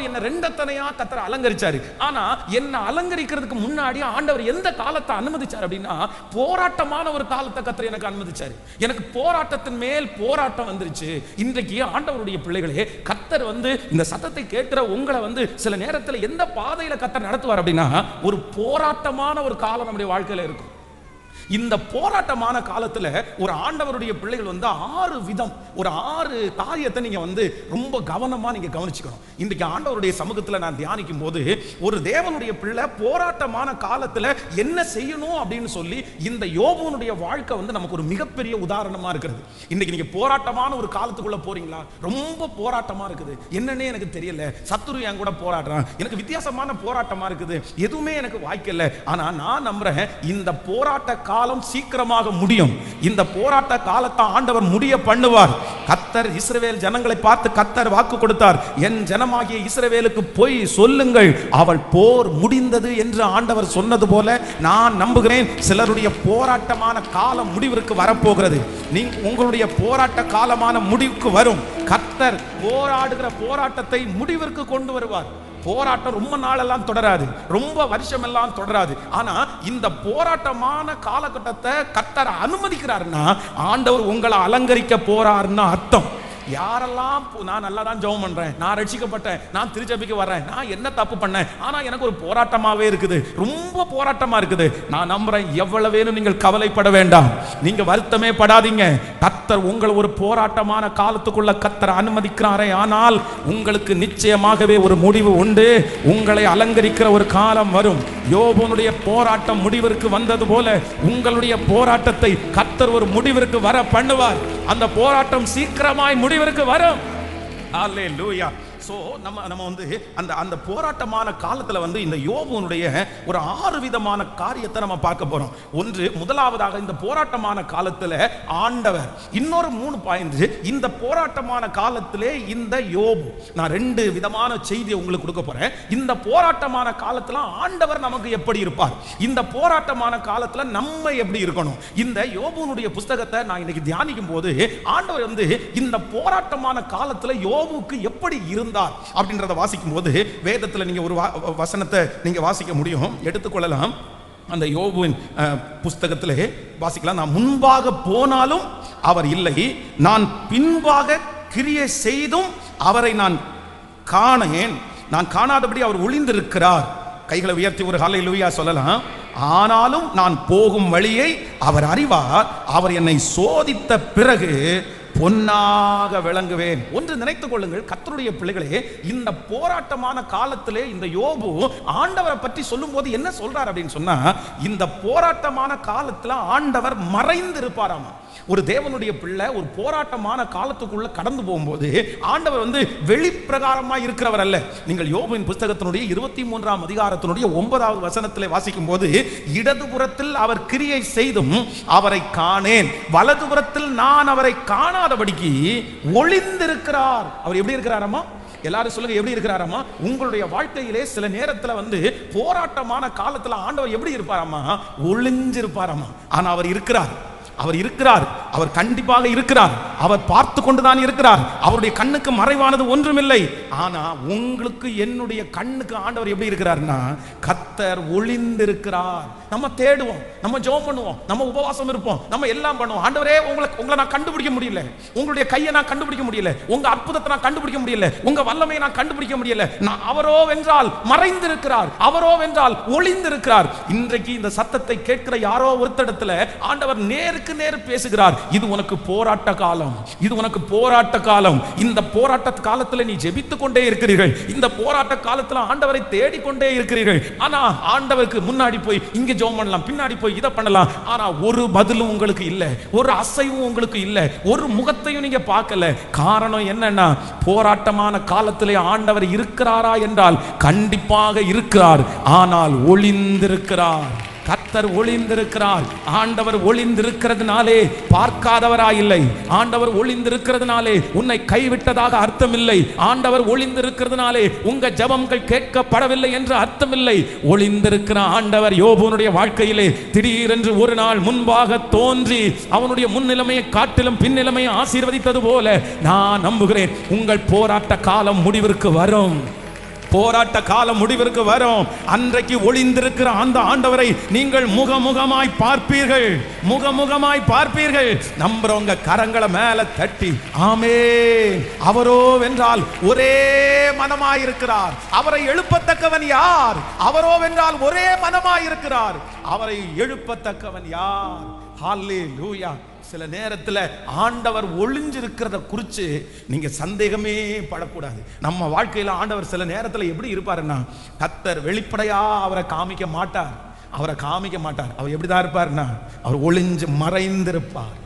ஆண்டவர் என்ன ரெண்டத்தனையா கர்த்தர் அலங்கரிச்சாரு. ஆனா என்ன அலங்கரிக்கிறதுக்கு முன்னாடி ஆண்டவர் எந்த காலத்தை அனுமதிச்சார் அப்படின்னா, போராட்டமான ஒரு காலத்தை கர்த்தர் எனக்கு அனுமதிச்சாரு. எனக்கு போராட்டத்தின் மேல் போராட்டம் வந்துருச்சு. இன்றைக்கு ஆண்டவருடைய பிள்ளைகளே, கர்த்தர் இந்த சத்தத்தை கேட்கிற உங்களை சில நேரத்தில் எந்த பாதையில கர்த்தர் நடத்துவார் அப்படின்னா, ஒரு போராட்டமான ஒரு காலம் நம்முடைய வாழ்க்கையில இருக்கும். இந்த போராட்டமான காலத்துல ஒரு ஆண்டவருடைய பிள்ளைகள் 6 விதம், ஒரு 6 காரியத்தை நீங்க ரொம்ப கவனமா நீங்க கவனிச்சுக்கணும். இன்றைக்கு ஆண்டவருடைய சமூகத்துல நான் தியானிக்கும் போது, ஒரு தேவனுடைய பிள்ளை போராட்டமான காலத்துல என்ன செய்யணும் அப்படின்னு சொல்லி இந்த யோபுனுடைய வாழ்க்கை நமக்கு ஒரு மிகப்பெரிய உதாரணமா இருக்கிறது. இன்னைக்கு நீங்க போராட்டமான ஒரு காலத்துக்குள்ள போறீங்களா? ரொம்ப போராட்டமா இருக்குது, என்னன்னே எனக்கு தெரியல, சத்துரு என் கூட போராடுறான், எனக்கு வித்தியாசமான போராட்டமா இருக்குது, எதுவுமே எனக்கு வாய்க்கல. ஆனா நான் நம்புறேன், இந்த போராட்ட காலம் சீக்கிரமாக முடியும். இந்த போராட்ட காலத்தை ஆண்டவர் முடிய பண்ணுவார். கர்த்தர் இஸ்ரவேல் ஜனங்களை பார்த்து கர்த்தர் வாக்கு கொடுத்தார், என் ஜனமாகிய இஸ்ரவேலுக்கு போய் சொல்லுங்கள், அவள் போர் முடிந்தது என்று ஆண்டவர் சொன்னது போல நான் நம்புகிறேன், சிலருடைய போராட்டமான காலம் முடிவிற்கு வரப்போகிறது. உங்களுடைய போராட்ட காலமான முடிவுக்கு வரும். கர்த்தர் போராடுகிற போராட்டத்தை முடிவிற்கு கொண்டு வருவார். போராட்டம் ரொம்ப நாளெல்லாம் தொடராது, ரொம்ப வருஷம் எல்லாம் தொடராது. ஆனா இந்த போராட்டமான காலகட்டத்தை கர்த்தர் அனுமதிக்கிறாருன்னா, ஆண்டவர் உங்களை அலங்கரிக்க போறாருன்னா அர்த்தம். யாரெல்லாம் நான் நல்லா தான் ஜெபம் பண்றேன், நான் ரட்சிக்கப்பட்டேன், நான் திருச்சபைக்கு வர்றேன், நான் என்ன தப்பு பண்ணேன், ஆனா எனக்கு ஒரு போராட்டமாவே இருக்குது, ரொம்ப போராட்டமா இருக்குது, நான் நம்புறேன், எவ்வளவேனும் நீங்கள் கவலைப்பட வேண்டாம், நீங்க வருத்தமே படாதீங்க. கர்த்தர் உங்களை ஒரு போராட்டமான காலத்துக்குள்ள கர்த்தர் அனுமதிக்கிறாரே, ஆனால் உங்களுக்கு நிச்சயமாகவே ஒரு முடிவு உண்டு. உங்களை அலங்கரிக்கிற ஒரு காலம் வரும். யோபுனுடைய போராட்டம் முடிவிற்கு வந்தது போல உங்களுடைய போராட்டத்தை கர்த்தர் ஒரு முடிவிற்கு வர பண்ணுவார். அந்த போராட்டம் சீக்கிரமாய் முடிவிற்கு வரும். அல்லேலூயா. சோ நம்ம அந்த போராட்டமான காலத்துல இந்த யோபுனுடைய ஒரு 6 விதமான காரியத்தை நம்ம பார்க்க போறோம். முதலாவதாக இந்த போராட்டமான காலத்துல ஆண்டவர், இன்னொரு 3 பாயிண்ட், இந்த போராட்டமான காலத்திலே இந்த யோபு, நான் 2 விதமான செய்தியை உங்களுக்கு கொடுக்க போறேன். இந்த போராட்டமான காலத்துல ஆண்டவர் நமக்கு எப்படி இருப்பார், இந்த போராட்டமான காலத்துல நம்ம எப்படி இருக்கணும். இந்த யோபுனுடைய புத்தகத்தை நான் இன்னைக்கு தியானிக்கும் போது ஆண்டவர் இந்த போராட்டமான காலத்துல யோபுக்கு எப்படி இருந்தார் அப்படின்றத வாசிக்கும் போது, வேதத்தில் நீங்க ஒரு வசனத்தை நீங்க வாசிக்க முடியும், எடுத்துக்கொள்ளலாம். அந்த யோபுவின் புஸ்தகத்திலே வாசிக்கலாம். நான் முன்பாக போனாலும் அவர் இல்லை, நான் பின்பாக கிரியை செய்தும் அவரை நான் காணேன், நான் காணாதபடி அவர் ஒளிந்திருக்கிறார். கைகளை உயர்த்தி ஒரு ஹல்லேலூயா சொல்லலாம். ஆனாலும் நான் போகும் வழியை அவர் அறிவார், அவர் என்னை சோதித்த பிறகு பொன்னாக விளங்குவேன். ஒன்று நினைத்துக் கொள்ளுங்கள் கர்த்தருடைய பிள்ளைகளே, இந்த போராட்டமான காலத்திலே இந்த யோபு ஆண்டவரை பற்றி சொல்லும் போது என்ன சொல்றார் அப்படின்னு சொன்னா, இந்த போராட்டமான காலத்துல ஆண்டவர் மறைந்து இருப்பாராமா. ஒரு தேவனுடைய பிள்ளை ஒரு போராட்டமான காலத்துக்குள்ள கடந்து போகும்போது ஆண்டவர் வெளிப்பிரகாரமா இருக்கிறவர் அல்ல. நீங்கள் யோபுவின் புத்தகத்தினுடைய 23ஆம் அதிகாரத்தினுடைய 9வது வசனத்திலே வாசிக்கும் போது, இடதுபுறத்தில் அவர் கிரியை செய்தும் அவரை காணேன், வலதுபுறத்தில் நான் அவரை காணாதபடிக்கு ஒளிந்திருக்கிறார். அவர் எப்படி இருக்கிறாராமா? எல்லாரும் சொல்லுங்க, எப்படி இருக்கிறாராமா? உங்களுடைய வாழ்க்கையிலே சில நேரத்துல போராட்டமான காலத்துல ஆண்டவர் எப்படி இருப்பாராமா? ஒளிஞ்சிருப்பாராமா. ஆனா அவர் இருக்கிறார், அவர் இருக்கிறார், அவர் கண்டிப்பாக இருக்கிறார், அவர் பார்த்து கொண்டுதான் இருக்கிறார். அவருடைய கண்ணுக்கு மறைவானது ஒன்றுமில்லை. ஆனா உங்களுக்கு என்னுடைய கண்ணுக்கு ஆண்டவர் எப்படி இருக்கிறார்னா, கர்த்தர் ஒளிந்திருக்கிறார். நம்ம தேடுவோம், நம்ம ஜெபம் பண்ணுவோம், நம்ம உபவாசம் இருப்போம், நம்ம எல்லாம் பண்ணுவோம். ஆண்டவரே, உங்களை நான் கண்டுபிடிக்க முடியல, உங்களுடைய கையை நான் கண்டுபிடிக்க முடியல, உங்க அற்புதத்தை நான் கண்டுபிடிக்க முடியல, உங்க வல்லமையை நான் கண்டுபிடிக்க முடியல. நான் அவரோ வென்றால் மறைந்திருக்கிறார், அவரோ வென்றால் ஒளிந்திருக்கிறார். இன்றைக்கு இந்த சத்தத்தை கேட்கிற யாரோ ஒருத்தடத்துல ஆண்டவர் நேருக்கு நேர் பேசுகிறார். இது உனக்கு போராட்ட காலம், இது உனக்கு போராட்ட காலம். இந்த போராட்ட காலத்துல நீ ஜெபித்துக் கொண்டே இருக்கிறீர்கள், இந்த போராட்ட காலத்துல ஆண்டவரை தேடிக்கொண்டே இருக்கிறீர்கள். ஆனா ஆண்டவருக்கு முன்னாடி போய் இங்க ஜெபம் பண்ணலாம், பின்னாடி போய் இதை பண்ணலாம், ஆனா ஒரு பதிலும் உங்களுக்கு இல்ல, ஒரு அசைவும் உங்களுக்கு இல்ல, ஒரு முகத்தையும் நீங்க பார்க்கல. காரணம் என்னன்னா, போராட்டமான காலத்திலே ஆண்டவர் இருக்கிறாரா என்றால் கண்டிப்பாக இருக்கிறார், ஆனால் ஒளிந்திருக்கிறார். கர்த்தர் ஒளிந்திருக்கிறார். ஆண்டவர் ஒளிந்திருக்கிறதுனாலே பார்க்காதவராய் இல்லை, ஆண்டவர் ஒளிந்திருக்கிறதுனாலே உன்னை கைவிட்டதாக அர்த்தம் இல்லை, ஆண்டவர் ஒளிந்திருக்கிறதுனாலே உங்க ஜெபங்கள் கேட்கப்படவில்லை என்று அர்த்தம் இல்லை. ஒளிந்திருக்கிற ஆண்டவர் யோபுனுடைய வாழ்க்கையிலே திடீரென்று ஒரு நாள் முன்பாக தோன்றி அவனுடைய முன்னிலைமையை காட்டிலும் பின்னிலைமையை ஆசீர்வதித்தது போல நான் நம்புகிறேன், உங்கள் போராட்ட காலம் முடிவிற்கு வரும். போராட்ட காலம் முடிவிற்கு வரும். அன்றைக்கு ஒளிந்திருக்கிற அந்த ஆண்டவரை நீங்கள் முகமுகமாய் பார்ப்பீர்கள், முகமுகமாய் பார்ப்பீர்கள். நம்புறவங்க கரங்களை மேல தட்டி ஆமென். அவரோ வென்றால் ஒரே மனமாயிருக்கிறார். அவரை எழுப்பத்தக்கவன் யார்? அவரோ வென்றால் ஒரே மனமாயிருக்கிறார். அவரை எழுப்பத்தக்கவன் யார்? ஹல்லேலூயா. சில நேரத்தில் ஆண்டவர் ஒளிஞ்சிருக்கிறத குறித்து நீங்க சந்தேகமே படக்கூடாது. நம்ம வாழ்க்கையில் ஆண்டவர் சில நேரத்தில் எப்படி இருப்பாருன்னா, கர்த்தர் வெளிப்படையா அவரை காமிக்க மாட்டார். அவரை காமிக்க மாட்டார். அவர் எப்படிதான் இருப்பார்னா, அவர் ஒளிஞ்சு மறைந்திருப்பார்,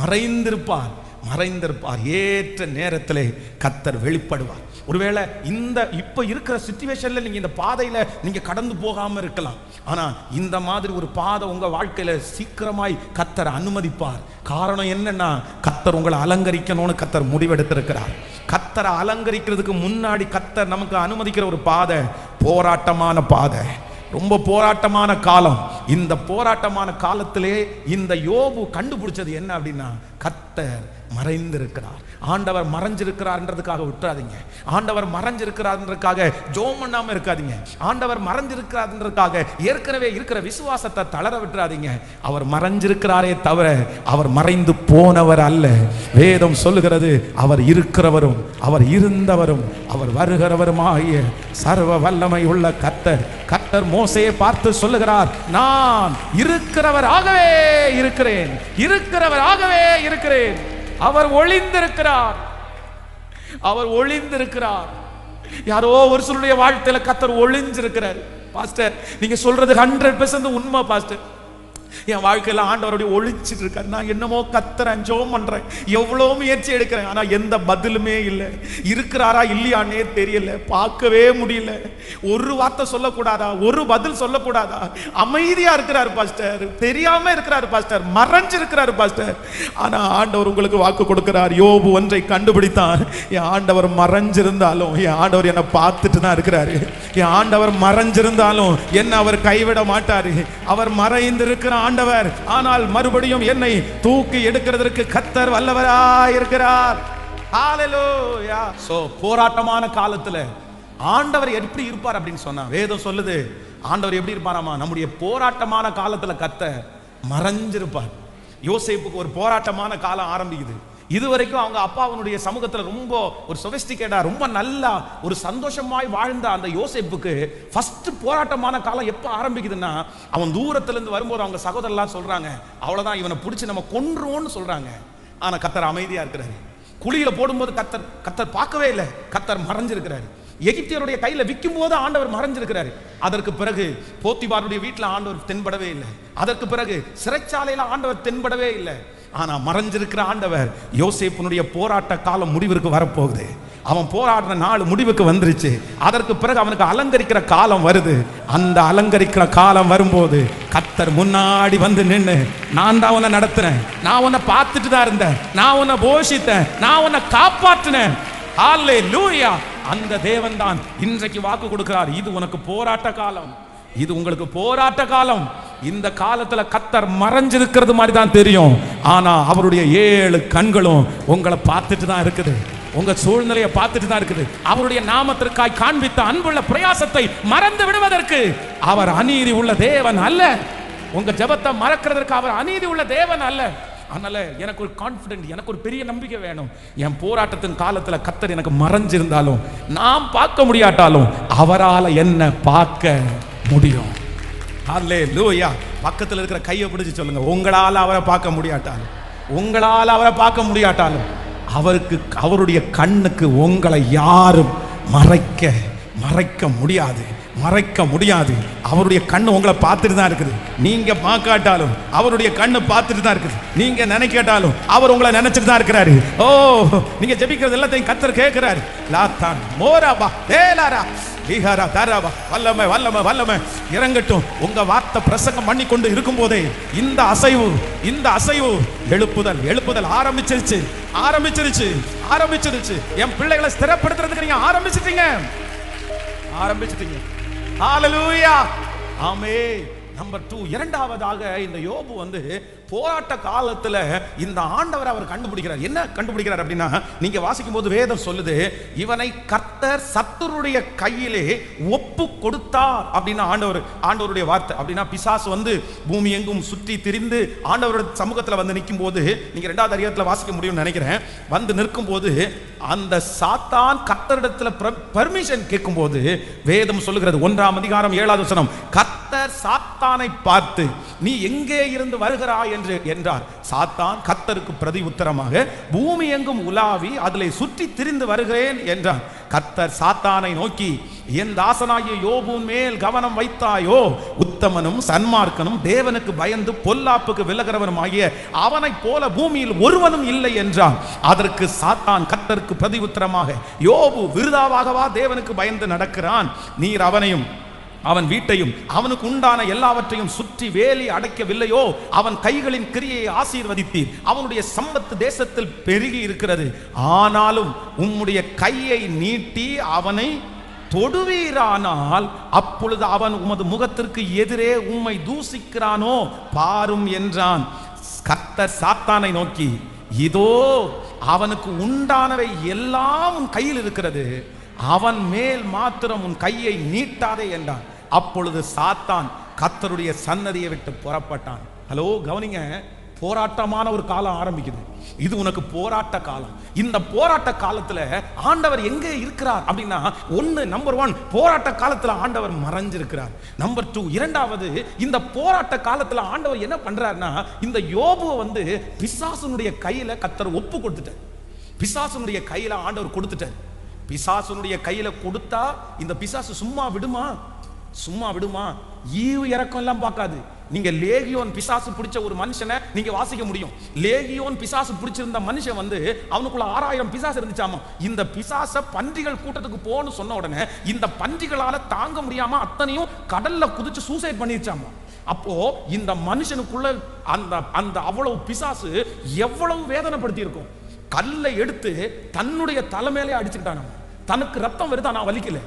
மறைந்திருப்பார், மறைந்திருப்பார். ஏற்ற நேரத்தில் கர்த்தர் வெளிப்படுவார். ஒருவேளை இந்த இப்ப இருக்கிற சிச்சுவேஷன்ல நீங்க இந்த பாதையில நீங்க கடந்து போகாம இருக்கலாம். ஆனா இந்த மாதிரி ஒரு பாதை உங்க வாழ்க்கையில சீக்கிரமாய் கர்த்தர் அனுமதிப்பார். காரணம் என்னன்னா, கர்த்தர் உங்களை அலங்கரிக்கணும்னு கர்த்தர் முடிவெடுத்திருக்கிறார். கர்த்தரை அலங்கரிக்கிறதுக்கு முன்னாடி கர்த்தர் நமக்கு அனுமதிக்கிற ஒரு பாதை போராட்டமான பாதை, ரொம்ப போராட்டமான காலம். இந்த போராட்டமான காலத்திலே இந்த யோபு கண்டுபிடிச்சது என்ன அப்படின்னா, கர்த்தர் மறைந்திருக்கிறார். ஆண்டவர் மறைஞ்சிருக்கிறார்ன்றதுக்காக விட்டுறாதீங்க. ஆண்டவர் மறைஞ்சிருக்கிறார்ன்றதுக்காக ஜோம் பண்ணாம இருக்காதீங்க. ஆண்டவர் மறைஞ்சிருக்கிறார்ன்றதுக்காக ஏற்கனவே இருக்கிற விசுவாசத்தை தளர விட்டுறாதீங்க. அவர் மறைஞ்சிருக்கிறாரே தவிர அவர் மறைந்து போனவர் அல்ல. வேதம் சொல்லுகிறது, அவர் இருக்கிறவரும் அவர் இருந்தவரும் அவர் வருகிறவருமாகிய சர்வ வல்லமை உள்ள கர்த்தர். கர்த்தர் மோசேயை பார்த்து சொல்லுகிறார், நான் இருக்கிறவராகவே இருக்கிறேன், இருக்கிறவராகவே இருக்கிறேன். அவர் ஒளிந்திருக்கிறார், அவர் ஒளிந்திருக்கிறார். யாரோ ஒரு சொல்லுடைய வாழ்க்கையில கர்த்தர் ஒளிஞ்சிருக்கிறார். பாஸ்டர், நீங்க சொல்றது 100% உண்மை பாஸ்டர். என் வாழ்க்கையில ஆண்டவருடைய ஒளிச்சிட்டு இருக்காரு. நான் என்னமோ கத்துறேன், ஜெபம் பண்றேன், எவ்வளோ முயற்சி எடுக்கிறேன், ஆனா எந்த பதிலுமே இல்லை. இருக்கிறாரா இல்லையானே தெரியல, பார்க்கவே முடியல. ஒரு வார்த்தை சொல்லக்கூடாதா, ஒரு பதில் சொல்லக்கூடாதா? அமைதியா இருக்கிறார் பாஸ்டர், தெரியாம இருக்கிறார் பாஸ்டர், மறைஞ்சு இருக்கிறார் பாஸ்டர். ஆனா ஆண்டவர் உங்களுக்கு வாக்கு கொடுக்கிறார். யோபு ஒன்றை கண்டுபிடித்தான், என் ஆண்டவர் மறைஞ்சிருந்தாலும் என் ஆண்டவர் என்னை பார்த்துட்டு தான் இருக்கிறாரு. என் ஆண்டவர் மறைஞ்சிருந்தாலும் என்ன அவர் கைவிட மாட்டாரு. அவர் மறைந்திருக்கிற ஆண்டவர், ஆனால் மறுபடியும் என்னை தூக்கி எடுக்கிறதற்கு கர்த்தர் வல்லவராய் இருக்கிறார். ஹல்லேலூயா. சோ போராட்டமான காலத்துல ஆண்டவர் எப்படி இருப்பார் அப்படின்னு சொன்னா, வேதம் சொல்லுது ஆண்டவர் எப்படி இருப்பாராமா, நம்முடைய போராட்டமான காலத்துல கர்த்தர் மறைஞ்சிருப்பார். யோசேப்புக்கு ஒரு போராட்டமான காலம் ஆரம்பிக்குது. இதுவரைக்கும் அவங்க அப்பாவனுடைய சமூகத்துல ரொம்ப ஒரு சொபிஸ்டிகேட்டா, ரொம்ப நல்லா ஒரு சந்தோஷமாய் வாழ்ந்த அந்த யோசேப்புக்கு ஃபர்ஸ்ட் போராட்டமான காலம் எப்ப ஆரம்பிக்குதுன்னா, அவன் தூரத்துல இருந்து வரும்போது அவங்க சகோதரர்லாம் சொல்றாங்க, அவ்வளவுதான் இவனை பிடிச்சி நம்ம கொன்றுவோம்னு சொல்றாங்க. ஆனா கர்த்தர் அமைதியா இருக்கிறாரு. குழியில போடும்போது கர்த்தர் பார்க்கவே இல்லை, கர்த்தர் மறைஞ்சிருக்கிறாரு. எகிப்தியருடைய கையில விற்கும் போது ஆண்டவர் மறைஞ்சிருக்கிறாரு. அதற்கு பிறகு போத்திபாருடைய வீட்டுல ஆண்டவர் தென்படவே இல்லை. அதற்கு பிறகு சிறைச்சாலையில ஆண்டவர் தென்படவே இல்லை. ஆனா மறைஞ்சிருக்கிற ஆண்டவர், யோசேப்புனுடைய போராட்ட காலம் முடிவிற்கு வரப்போகுது. அவன் போராடுற நாள் முடிவுக்கு வந்துருச்சு. அதற்கு பிறகு அவனுக்கு அலங்கரிக்கிற காலம் வருது. அந்த அலங்கரிக்கிற காலம் வரும்போது கர்த்தர் முன்னாடி வந்து நின்று, நான் தான் உன்னை நடத்துறேன், நான் உன்னை பார்த்துட்டு தான் இருந்தேன், நான் உன்னை போஷித்தேன், நான் உன்னை காப்பாற்றினேன். ஹல்லேலூயா. அந்த தேவன் தான் இன்றைக்கு வாக்கு கொடுக்கிறார், இது உனக்கு போராட்ட காலம், இது உங்களுக்கு போராட்ட காலம். இந்த காலத்துல கர்த்தர் மறைஞ்சிருக்கிறது மாதிரி தான் தெரியும், ஆனா அவருடைய 7 கண்களும் உங்களை பார்த்துட்டு தான் இருக்குது, உங்க சூழ்நிலையை பார்த்துட்டு தான் இருக்குது. அவருடைய நாமத்திற்காய் காண்பித்த அன்புள்ள பிரயாசத்தை மறந்து விடுவதற்கு அவர் அநீதி உள்ள தேவன் அல்ல. உங்க ஜெபத்தை மறக்கிறதற்கு அவர் அநீதி உள்ள தேவன் அல்ல. அதனால எனக்கு ஒரு கான்ஃபிடென்ட், எனக்கு ஒரு பெரிய நம்பிக்கை வேணும். என் போராட்டத்தின் காலத்துல கர்த்தர் எனக்கு மறைஞ்சிருந்தாலும், நாம் பார்க்க முடியாட்டாலும் அவரால் என்ன பார்க்க முடியும். ஹல்லேலூயா. பக்கத்தில் இருக்கிற கையை பிடிச்சு சொல்லுங்க, உங்களால் அவரை பார்க்க முடியாட்டாலும், உங்களால் அவரை பார்க்க முடியாட்டாலும் அவருக்கு, அவருடைய கண்ணுக்கு உங்களை யாரும் மறைக்க முடியாது, மறைக்க முடியாது. அவருடைய கண்ணு உங்களை பார்த்துட்டு தான் இருக்குது. நீங்க பார்க்காட்டாலும் அவருடைய கண்ணு பார்த்துட்டு தான் இருக்குது. நீங்க நினைக்காட்டாலும் அவர் உங்களை நினைச்சிட்டு தான் இருக்கிறாரு. ஓ, நீங்க ஜெபிக்கிறது எல்லாத்தையும் கர்த்தர் கேட்கிறாரு. லாத்தான் மோராபா தேலாரா லீஹாரா தாராபா, வல்லமை வல்லமை வல்லமை இறங்கட்டும். உங்க வார்த்தை பிரசங்கம் பண்ணி கொண்டு இருக்கும் போதே இந்த அசைவு எழுப்புதல் ஆரம்பிச்சிருச்சு. என் பிள்ளைகளை ஸ்திரப்படுத்துறதுக்கு நீங்க ஆரம்பிச்சிட்டீங்க. ஹல்லேலூயா. ஆமென். நம்பர் 2, இரண்டாவதாக இந்த யோபு போராட்ட காலத்துல இந்த ஆண்டவர் அவர் கண்டுபிடிக்கிறார். என்ன கண்டுபிடிக்கிறார் அப்படின்னா, நீங்க வாசிக்கும் போது வேதம் சொல்லுது, இவனை கர்த்தர் சத்துருடைய கையிலே ஒப்பு கொடுத்தார் அப்படின்னு ஆண்டவருடைய வார்த்தை. அப்படின்னா பிசாசு பூமி எங்கும் சுற்றி திரிந்து ஆண்டவருடைய சமூகத்துல நிற்கும் போது, நீங்க 2வது அதிகாரத்துல வாசிக்க முடியும்னு நினைக்கிறேன், நிற்கும் போது அந்த சாத்தான் கர்த்தரிடத்துல பர்மிஷன் கேட்கும் போது வேதம் சொல்லுகிறது, 1ஆம் அதிகாரம் 7வது வசனம், கர்த்தர் சாத்தானை பார்த்து நீ எங்கே இருந்து வருகிறாய் என்றார். சாத்தான் கர்த்தருக்கு பிரதி உத்தரமாக, பூமி எங்கும் உலாவி அதிலே சுற்றி திரிந்து வருகிறேன் என்றார். கர்த்தர் சாத்தானை நோக்கி, என் தாசனாகிய யோபுவின் மேல் கவனம் வைத்தாயோ? உத்தமனும் சன்மார்க்கனும் தேவனுக்கு பயந்து பொல்லாப்புக்கு விலகிறவனும் ஆகிய அவனைப் போல பூமியில் ஒருவனும் இல்லை என்றான். அதற்கு சாத்தான் கர்த்தருக்கு பிரதி உத்தரமாக, யோபு விருதாவாகவா தேவனுக்கு பயந்து நடக்கிறான்? நீர் அவனையும் அவன் வீட்டையும் அவனுக்கு உண்டான எல்லாவற்றையும் சுற்றி வேலி அடைக்கவில்லையோ? அவன் கைகளின் கிரியையை ஆசீர்வதித்தீர், அவனுடைய சம்பத்து தேசத்தில் பெருகி இருக்கிறது. ஆனாலும் உம்முடைய கையை நீட்டி அவனை தொடுவீரானால் அப்பொழுது அவன் உமது முகத்திற்கு எதிரே உம்மை தூசிக்கிறானோ பாரும் என்றான். கர்த்தர் சாத்தானை நோக்கி, இதோ அவனுக்கு உண்டானவை எல்லாம் உன் கையில் இருக்கிறது, அவன் மேல் மாத்திரம் உன் கையை நீட்டாதே என்றான். அப்பொழுது சாத்தான் கர்த்தருடைய சன்னதியை விட்டு புறப்பட்டான். ஹலோ, கவனிங்க, போராட்டமான ஒரு காலம் ஆரம்பிக்குது. இது உனக்கு போராட்ட காலம். இந்த போராட்ட காலத்துல ஆண்டவர் எங்கே இருக்கிறார் அப்படின்னா, நம்பர் 1 போராட்ட காலத்துல ஆண்டவர் மறைஞ்சிருக்கிறார். நம்பர் 2, இரண்டாவது, இந்த போராட்ட காலத்துல ஆண்டவர் என்ன பண்றாருன்னா, இந்த யோபுவை பிசாசுனுடைய கையில கர்த்தர் ஒப்பு கொடுத்துட்டார். பிசாசுனுடைய கையில ஆண்டவர் கொடுத்துட்டார். பிசாசுனுடைய கையில கொடுத்தா இந்த பிசாசு சும்மா விடுமா? ஈவு இறக்கம் எல்லாம் பார்க்காது. நீங்க லேகியோன் பிசாசு பிடிச்ச ஒரு மனுஷனை நீங்க வாசிக்க முடியும். லேகியோன் பிசாசு பிடிச்சிருந்த மனுஷன் அவனுக்குள்ள 6000 பிசாசு இருந்துச்சாமா. இந்த பிசாச பன்றிகள் கூட்டத்துக்கு போன்னு சொன்ன உடனே இந்த பன்றிகளால தாங்க முடியாம அத்தனையும் கடல்ல குதிச்சு சூசைட் பண்ணிருச்சாமா. அப்போ இந்த மனுஷனுக்குள்ள அந்த அவ்வளவு பிசாசு எவ்வளவு வேதனைப்படுத்தி இருக்கும். கல்லை எடுத்து தன்னுடைய தலைமையிலே அடிச்சுக்கிட்டான். தனக்கு ரத்தம் வருது, ஆனா வலிக்கல.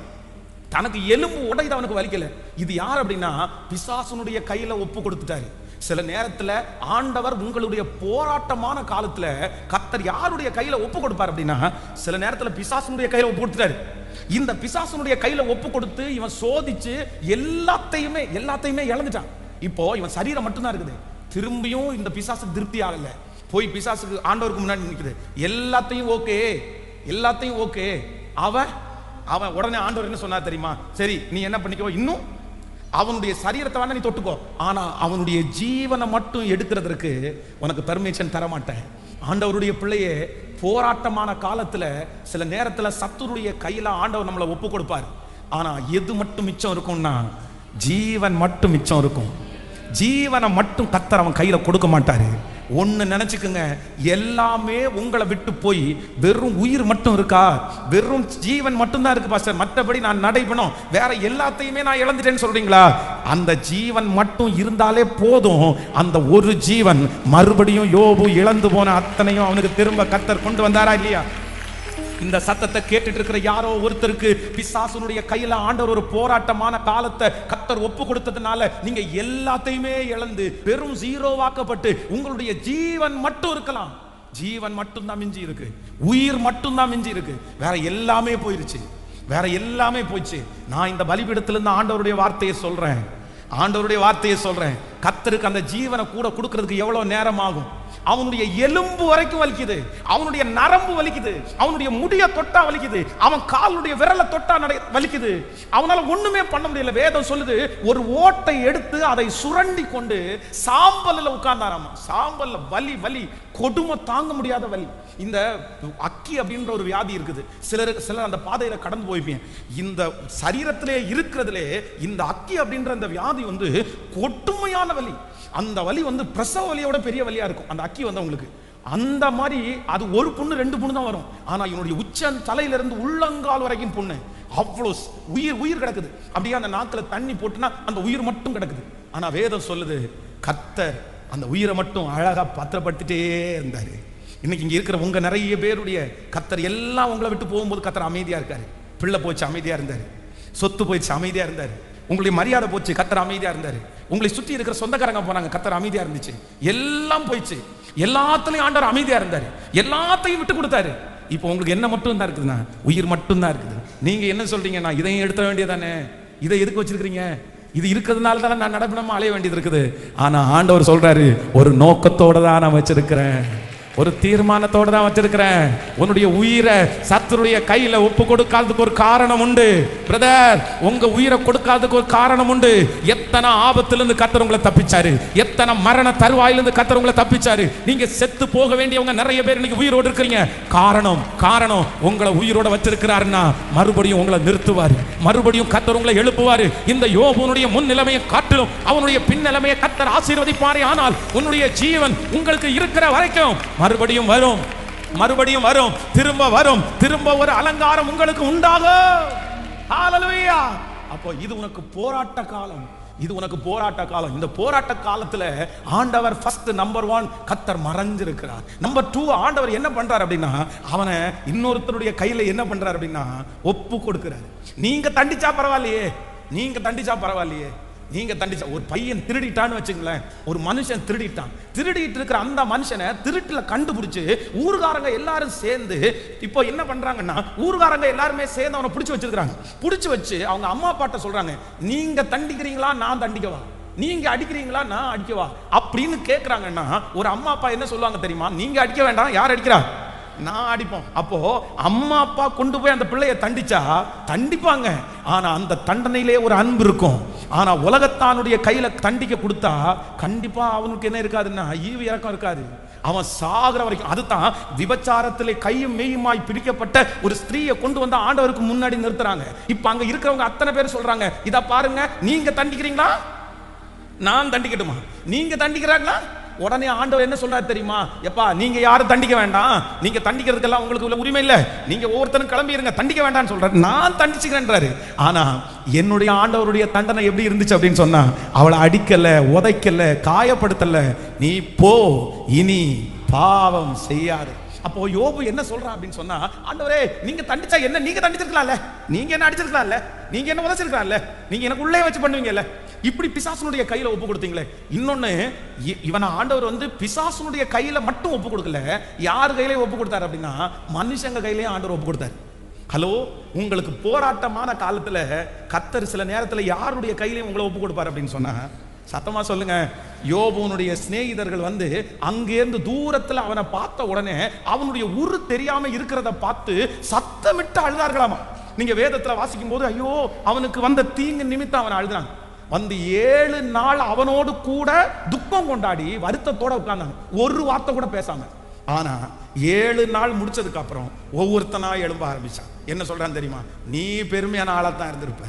தனக்கு எலும்பு உடையுது, அவனுக்கு வலிக்கல. இது யார் அப்படின்னா, பிசாசுனுடைய கையில ஒப்பு கொடுத்துட்டாரு. சில நேரத்துல ஆண்டவர் உங்களுடைய போராட்டமான காலத்துல கர்த்தர் யாருடைய கையில ஒப்பு கொடுப்பார் அப்படின்னா, சில நேரத்துல பிசாசுனுடைய கையில ஒப்பு கொடுத்துட்டாரு. இந்த பிசாசுனுடைய கையில ஒப்பு கொடுத்து இவன் சோதிச்சு எல்லாத்தையுமே இழந்துட்டான். இப்போ இவன் சரீரம் மட்டும்தான் இருக்குது. திரும்பியும் இந்த பிசாசு திருப்தி ஆகல. போய் பிசாசுக்கு ஆண்டவருக்கு முன்னாடி நிற்குது. எல்லாத்தையும் ஓகே. அவன் உடனே ஆண்டவர் என்ன சொன்னார் தெரியுமா? சரி, நீ என்ன பண்ணிக்கோ, இன்னும் அவனுடைய சரீரத்தை வேணா நீ தொட்டுக்கோ, ஆனா அவனுடைய ஜீவனை மட்டும் எடுக்கிறதுக்கு உனக்கு பெர்மிஷன் தர மாட்டேன். ஆண்டவருடைய பிள்ளையே, போராட்டமான காலத்துல சில நேரத்துல சத்துருடைய கையில ஆண்டவர் நம்மளை ஒப்பு கொடுப்பார். ஆனா எது மட்டும் மிச்சம் இருக்கும்னா, ஜீவன் மட்டும் மிச்சம் இருக்கும். ஜீவனை மட்டும் கர்த்தர் அவன் கையில கொடுக்க மாட்டாரு. ஒன்னு நினைச்சுக்குங்க, எல்லாமே உங்களை விட்டு போய் வெறும் உயிர் மட்டும் இருக்கா, வெறும் ஜீவன் மட்டும் தான் இருக்கு பாஸ்டர், மற்றபடி நான் நடைபெறும் வேற எல்லாத்தையுமே நான் இழந்துட்டேன்னு சொல்றீங்களா? அந்த ஜீவன் மட்டும் இருந்தாலே போதும். அந்த ஒரு ஜீவன் மறுபடியும் யோபு இழந்து போன அத்தனையும் அவனுக்கு திரும்ப கர்த்தர் கொண்டு வந்தாரா இல்லையா? இந்த சத்தத்தை கேட்டுட்டு இருக்கிற யாரோ ஒருத்தருக்கு பிசாசுனுடைய கையில ஆண்டவர் ஒரு போராட்டமான காலத்தை கர்த்தர் ஒப்பு கொடுத்ததுனால நீங்க எல்லாத்தையுமே இழந்து வெறும் ஜீரோவாக்கப்பட்டு உங்களுடைய ஜீவன் மட்டும் இருக்கலாம். ஜீவன் மட்டும் தான் மிஞ்சி இருக்கு, உயிர் மட்டும் தான் மிஞ்சி இருக்கு, வேற எல்லாமே போயிருச்சு, வேற எல்லாமே போயிடுச்சு. நான் இந்த பலிபீடத்திலிருந்து ஆண்டவருடைய வார்த்தையை சொல்றேன். கர்த்தருக்கு அந்த ஜீவனை கூட கொடுக்கிறதுக்கு எவ்வளவு நேரம் ஆகும்? அவனுடைய எலும்பு வரைக்கும் வலிக்குது, அவனுடைய நரம்பு வலிக்குது, அவனுடைய முடிய தொட்டா வலிக்குது, அவன் காலுடைய விரலை தொட்டா வலிக்குது, அவனால ஒண்ணுமே பண்ண முடியல. வேதம் சொல்லுது, ஒரு ஓட்டை எடுத்து அதை சுரண்டி கொண்டு சாம்பல்ல உட்கார்ந்தாராமா. சாம்பல்ல வலி கொடுமை தாங்க முடியாத வலி. இந்த அக்கி அப்படின்ற ஒரு வியாதி இருக்குது. சிலர் அந்த பாதையில கடந்து போய்ப்பீங்க. இந்த சரீரத்திலே இருக்கிறதுலே இந்த அக்கி அப்படின்ற அந்த வியாதி கொடுமையான வலி. அந்த வலி பிரசவ வலியோட பெரிய வலியா இருக்கும் அந்த அக்கி உங்களுக்கு. அந்த மாதிரி அது ஒரு புண்ணு 2 புண்ணு தான் வரும். ஆனா இவனுடைய உச்ச தலையிலிருந்து உள்ளங்கால் வரைக்கும் புண்ணு, அவ்வளோ உயிர் கிடக்குது. அப்படியே அந்த நாக்கில் தண்ணி போட்டுனா அந்த உயிர் மட்டும் கிடக்குது. ஆனா வேதம் சொல்லுது, கர்த்தர் அந்த உயிரை மட்டும் அழகா பத்திரப்படுத்திட்டே இருந்தாரு. இன்னைக்கு இங்க இருக்கிற உங்க நிறைய பேருடைய கர்த்தர் எல்லாம் உங்களை விட்டு போகும்போது கர்த்தர் அமைதியா இருக்காரு. பிள்ளை போச்சு அமைதியா இருந்தாரு, சொத்து போயிடுச்சு அமைதியா இருந்தாரு, உங்களுடைய மரியாதை போச்சு, கர்த்தர் அமைதியா இருந்தாரு. உங்களை சுற்றி இருக்கிற சொந்தக்காரங்க போனாங்க, கர்த்தர் அமைதியா இருந்துச்சு. எல்லாம் போயிடுச்சு, எல்லாத்துலயும் ஆண்டவர் அமைதியா இருந்தாரு, எல்லாத்தையும் விட்டு கொடுத்தாரு. இப்போ உங்களுக்கு என்ன மட்டும் தான் இருக்குதுன்னா, உயிர் மட்டும் தான் இருக்குது. நீங்க என்ன சொல்றீங்கன்னா, இதையும் எடுத்த வேண்டியதானே, இதை எதுக்கு வச்சிருக்கிறீங்க, இது இருக்கிறதுனால தானே நான் நடப்பணமா அலைய வேண்டியது இருக்குது. ஆனா ஆண்டவர் சொல்றாரு, ஒரு நோக்கத்தோட தான் நான் வச்சிருக்கிறேன், ஒரு தீர்மானத்தோட தான் வச்சிருக்கிறேன். உன்னுடைய உயிரை சத்துருடைய கையில ஒப்பு கொடுக்காததுக்கு ஒரு காரணம் உண்டு பிரதர். உங்க உயிரை கொடுக்காததுக்கு ஒரு காரணம் உண்டு. எத்தனை ஆபத்திலிருந்து கர்த்தர் உங்களை தப்பிச்சாரு, எத்தனை மரண தருவாயிலிருந்து கர்த்தர் உங்களை தப்பிச்சாரு. நீங்க செத்து போக வேண்டியவங்க நிறைய பேர் இன்னைக்கு உயிரோடு இருக்கிறீங்க. காரணம் உங்களை உயிரோட வச்சிருக்கிறாருன்னா மறுபடியும் உங்களை நிறுத்துவாரு, மறுபடியும் கர்த்தர் உங்களை எழுப்புவாரு. இந்த யோபுனுடைய முன் நிலைமையை காட்டிலும் அவனுடைய பின் நிலைமையை கர்த்தர் ஆசீர்வதிப்பாரே. ஆனால் உன்னுடைய ஜீவன் உங்களுக்கு இருக்கிற வரைக்கும் மறுபடியும் வரும், திரும்ப ஒரு அலங்காரம் உங்களுக்கு உண்டாகும். ஹalleluya. அப்போ இது உனக்கு போராட்ட காலம், இது உனக்கு போராட்ட காலம். இந்த போராட்ட காலத்துல ஆண்டவர் ஃபர்ஸ்ட் நம்பர் 1 கர்த்தர் மறைஞ்சிருக்கிறார். நம்பர் 2 ஆண்டவர் என்ன பண்றார் அப்படின்னா, அவனை இன்னொருத்தருடைய கையில என்ன பண்றார் அப்படின்னா ஒப்பு கொடுக்கிறார். நீங்க தண்டிச்சா பரவாயில்லையே, நீங்க தண்டிச்சா, ஒரு பையன் திருடிட்டான்னு வச்சுங்களேன், ஒரு மனுஷன் திருடிட்டு இருக்கிற அந்த மனுஷனை திருட்டுல கண்டுபிடிச்சு ஊர்காரங்க எல்லாரும் சேர்ந்து இப்போ என்ன பண்றாங்கன்னா, ஊர்காரங்க எல்லாருமே சேர்ந்து அவனை பிடிச்சு வச்சு அவங்க அம்மா அப்பாட்ட சொல்றாங்க, நீங்க தண்டிக்கிறீங்களா நான் தண்டிக்கவா, நீங்க அடிக்கிறீங்களா நான் அடிக்கவா அப்படின்னு கேட்கறாங்கன்னா, ஒரு அம்மா அப்பா என்ன சொல்லுவாங்க தெரியுமா, நீங்க அடிக்க வேண்டாம், யார் அடிக்கிறா, நான் அடிப்போம். அப்போ அம்மா அப்பா கொண்டு போய் அந்த பிள்ளைய தண்டிப்பாங்க. ஆனா அந்த தண்டனையிலே ஒரு அன்பு இருக்கும். ஆனா உலகத்தானுடைய கையில தண்டிக்க கொடுத்தா கண்டிப்பா அவனுக்கு என்ன இருக்காதுன்னா, ஈவு இறக்கம் இருக்காது, அவன் சாகிற வரைக்கும். அதுதான் விபச்சாரத்திலே கையும் மெய்யுமாய் பிடிக்கப்பட்ட ஒரு ஸ்திரீயை கொண்டு வந்து ஆண்டவருக்கு முன்னாடி நிறுத்துறாங்க. இப்ப அங்க இருக்கிறவங்க அத்தனை பேர் சொல்றாங்க, இத பாருங்க, நீங்க தண்டிக்கிறீங்களா நான் தண்டிக்கட்டுமா, நீங்க தண்டிக்கிறாங்களா. உடனே ஆண்டவர் என்ன சொல்றாரு தெரியுமா, எப்பா நீங்க யாரும் தண்டிக்க வேண்டாம், நீங்க தண்டிக்கிறதுக்கெல்லாம் உங்களுக்கு உள்ள உரிமை இல்லை, நீங்க ஒவ்வொருத்தரும் கிளம்பி இருங்க, தண்டிக்க வேண்டாம்னு சொல்றாரு, நான் தண்டிச்சுக்கிறேன்றாரு. ஆனா என்னுடைய ஆண்டவருடைய தண்டனை எப்படி இருந்துச்சு அப்படின்னு சொன்னா, அவளை அடிக்கல, உதைக்கல, காயப்படுத்தல, நீ போ, இனி பாவம் செய்யாது. அப்போ யோபு என்ன சொல்றான் அப்படின்னு சொன்னா, ஆண்டவரே நீங்க தண்டிச்சா என்ன, நீங்க தண்டிச்சிருக்கலாம்ல, நீங்க என்ன அடிச்சிருக்கலாம்ல, நீங்க என்ன உதைச்சிருக்கலாம்ல, நீங்க எனக்கு உள்ளே வச்சு பண்ணுவீங்கல்ல, இப்படி பிசாசுனுடைய கையில ஒப்பு கொடுத்தீங்களே. இன்னொன்னு, இவனை ஆண்டவர் வந்து பிசாசுனுடைய கையில மட்டும் ஒப்பு கொடுக்கல, யார் கையில ஒப்பு கொடுத்தாரு அப்படின்னா, மனுஷங்க கையிலேயே ஆண்டவர் ஒப்பு கொடுத்தாரு. ஹலோ, உங்களுக்கு போராட்டமான காலத்துல கர்த்தர் சில நேரத்துல யாருடைய கையிலையும் உங்களை ஒப்பு கொடுப்பாரு அப்படின்னு சொன்னா, சத்தமா சொல்லுங்க. யோபுனுடைய சிநேகிதர்கள் வந்து அங்கேருந்து தூரத்துல அவனை பார்த்த உடனே அவனுடைய உரு தெரியாம இருக்கிறத பார்த்து சத்தமிட்டு அழுதார்களாமா. நீங்க வேதத்துல வாசிக்கும் போது, ஐயோ அவனுக்கு வந்த தீங்கு நிமித்தம் அவன் அழுதாங்க. வந்து 7 நாள் அவனோடு கூட துக்கம் கொண்டாடி வருத்தத்தோட உட்கார்ந்தாங்க, ஒரு வார்த்தை கூட பேசாம. ஆனா 7 நாள் முடிச்சதுக்கு அப்புறம் ஒவ்வொருத்தனா எழும்ப ஆரம்பிச்சான். என்ன சொல்றான்னு தெரியுமா, நீ பெருமையான ஆளாத்தான் இருந்திருப்ப,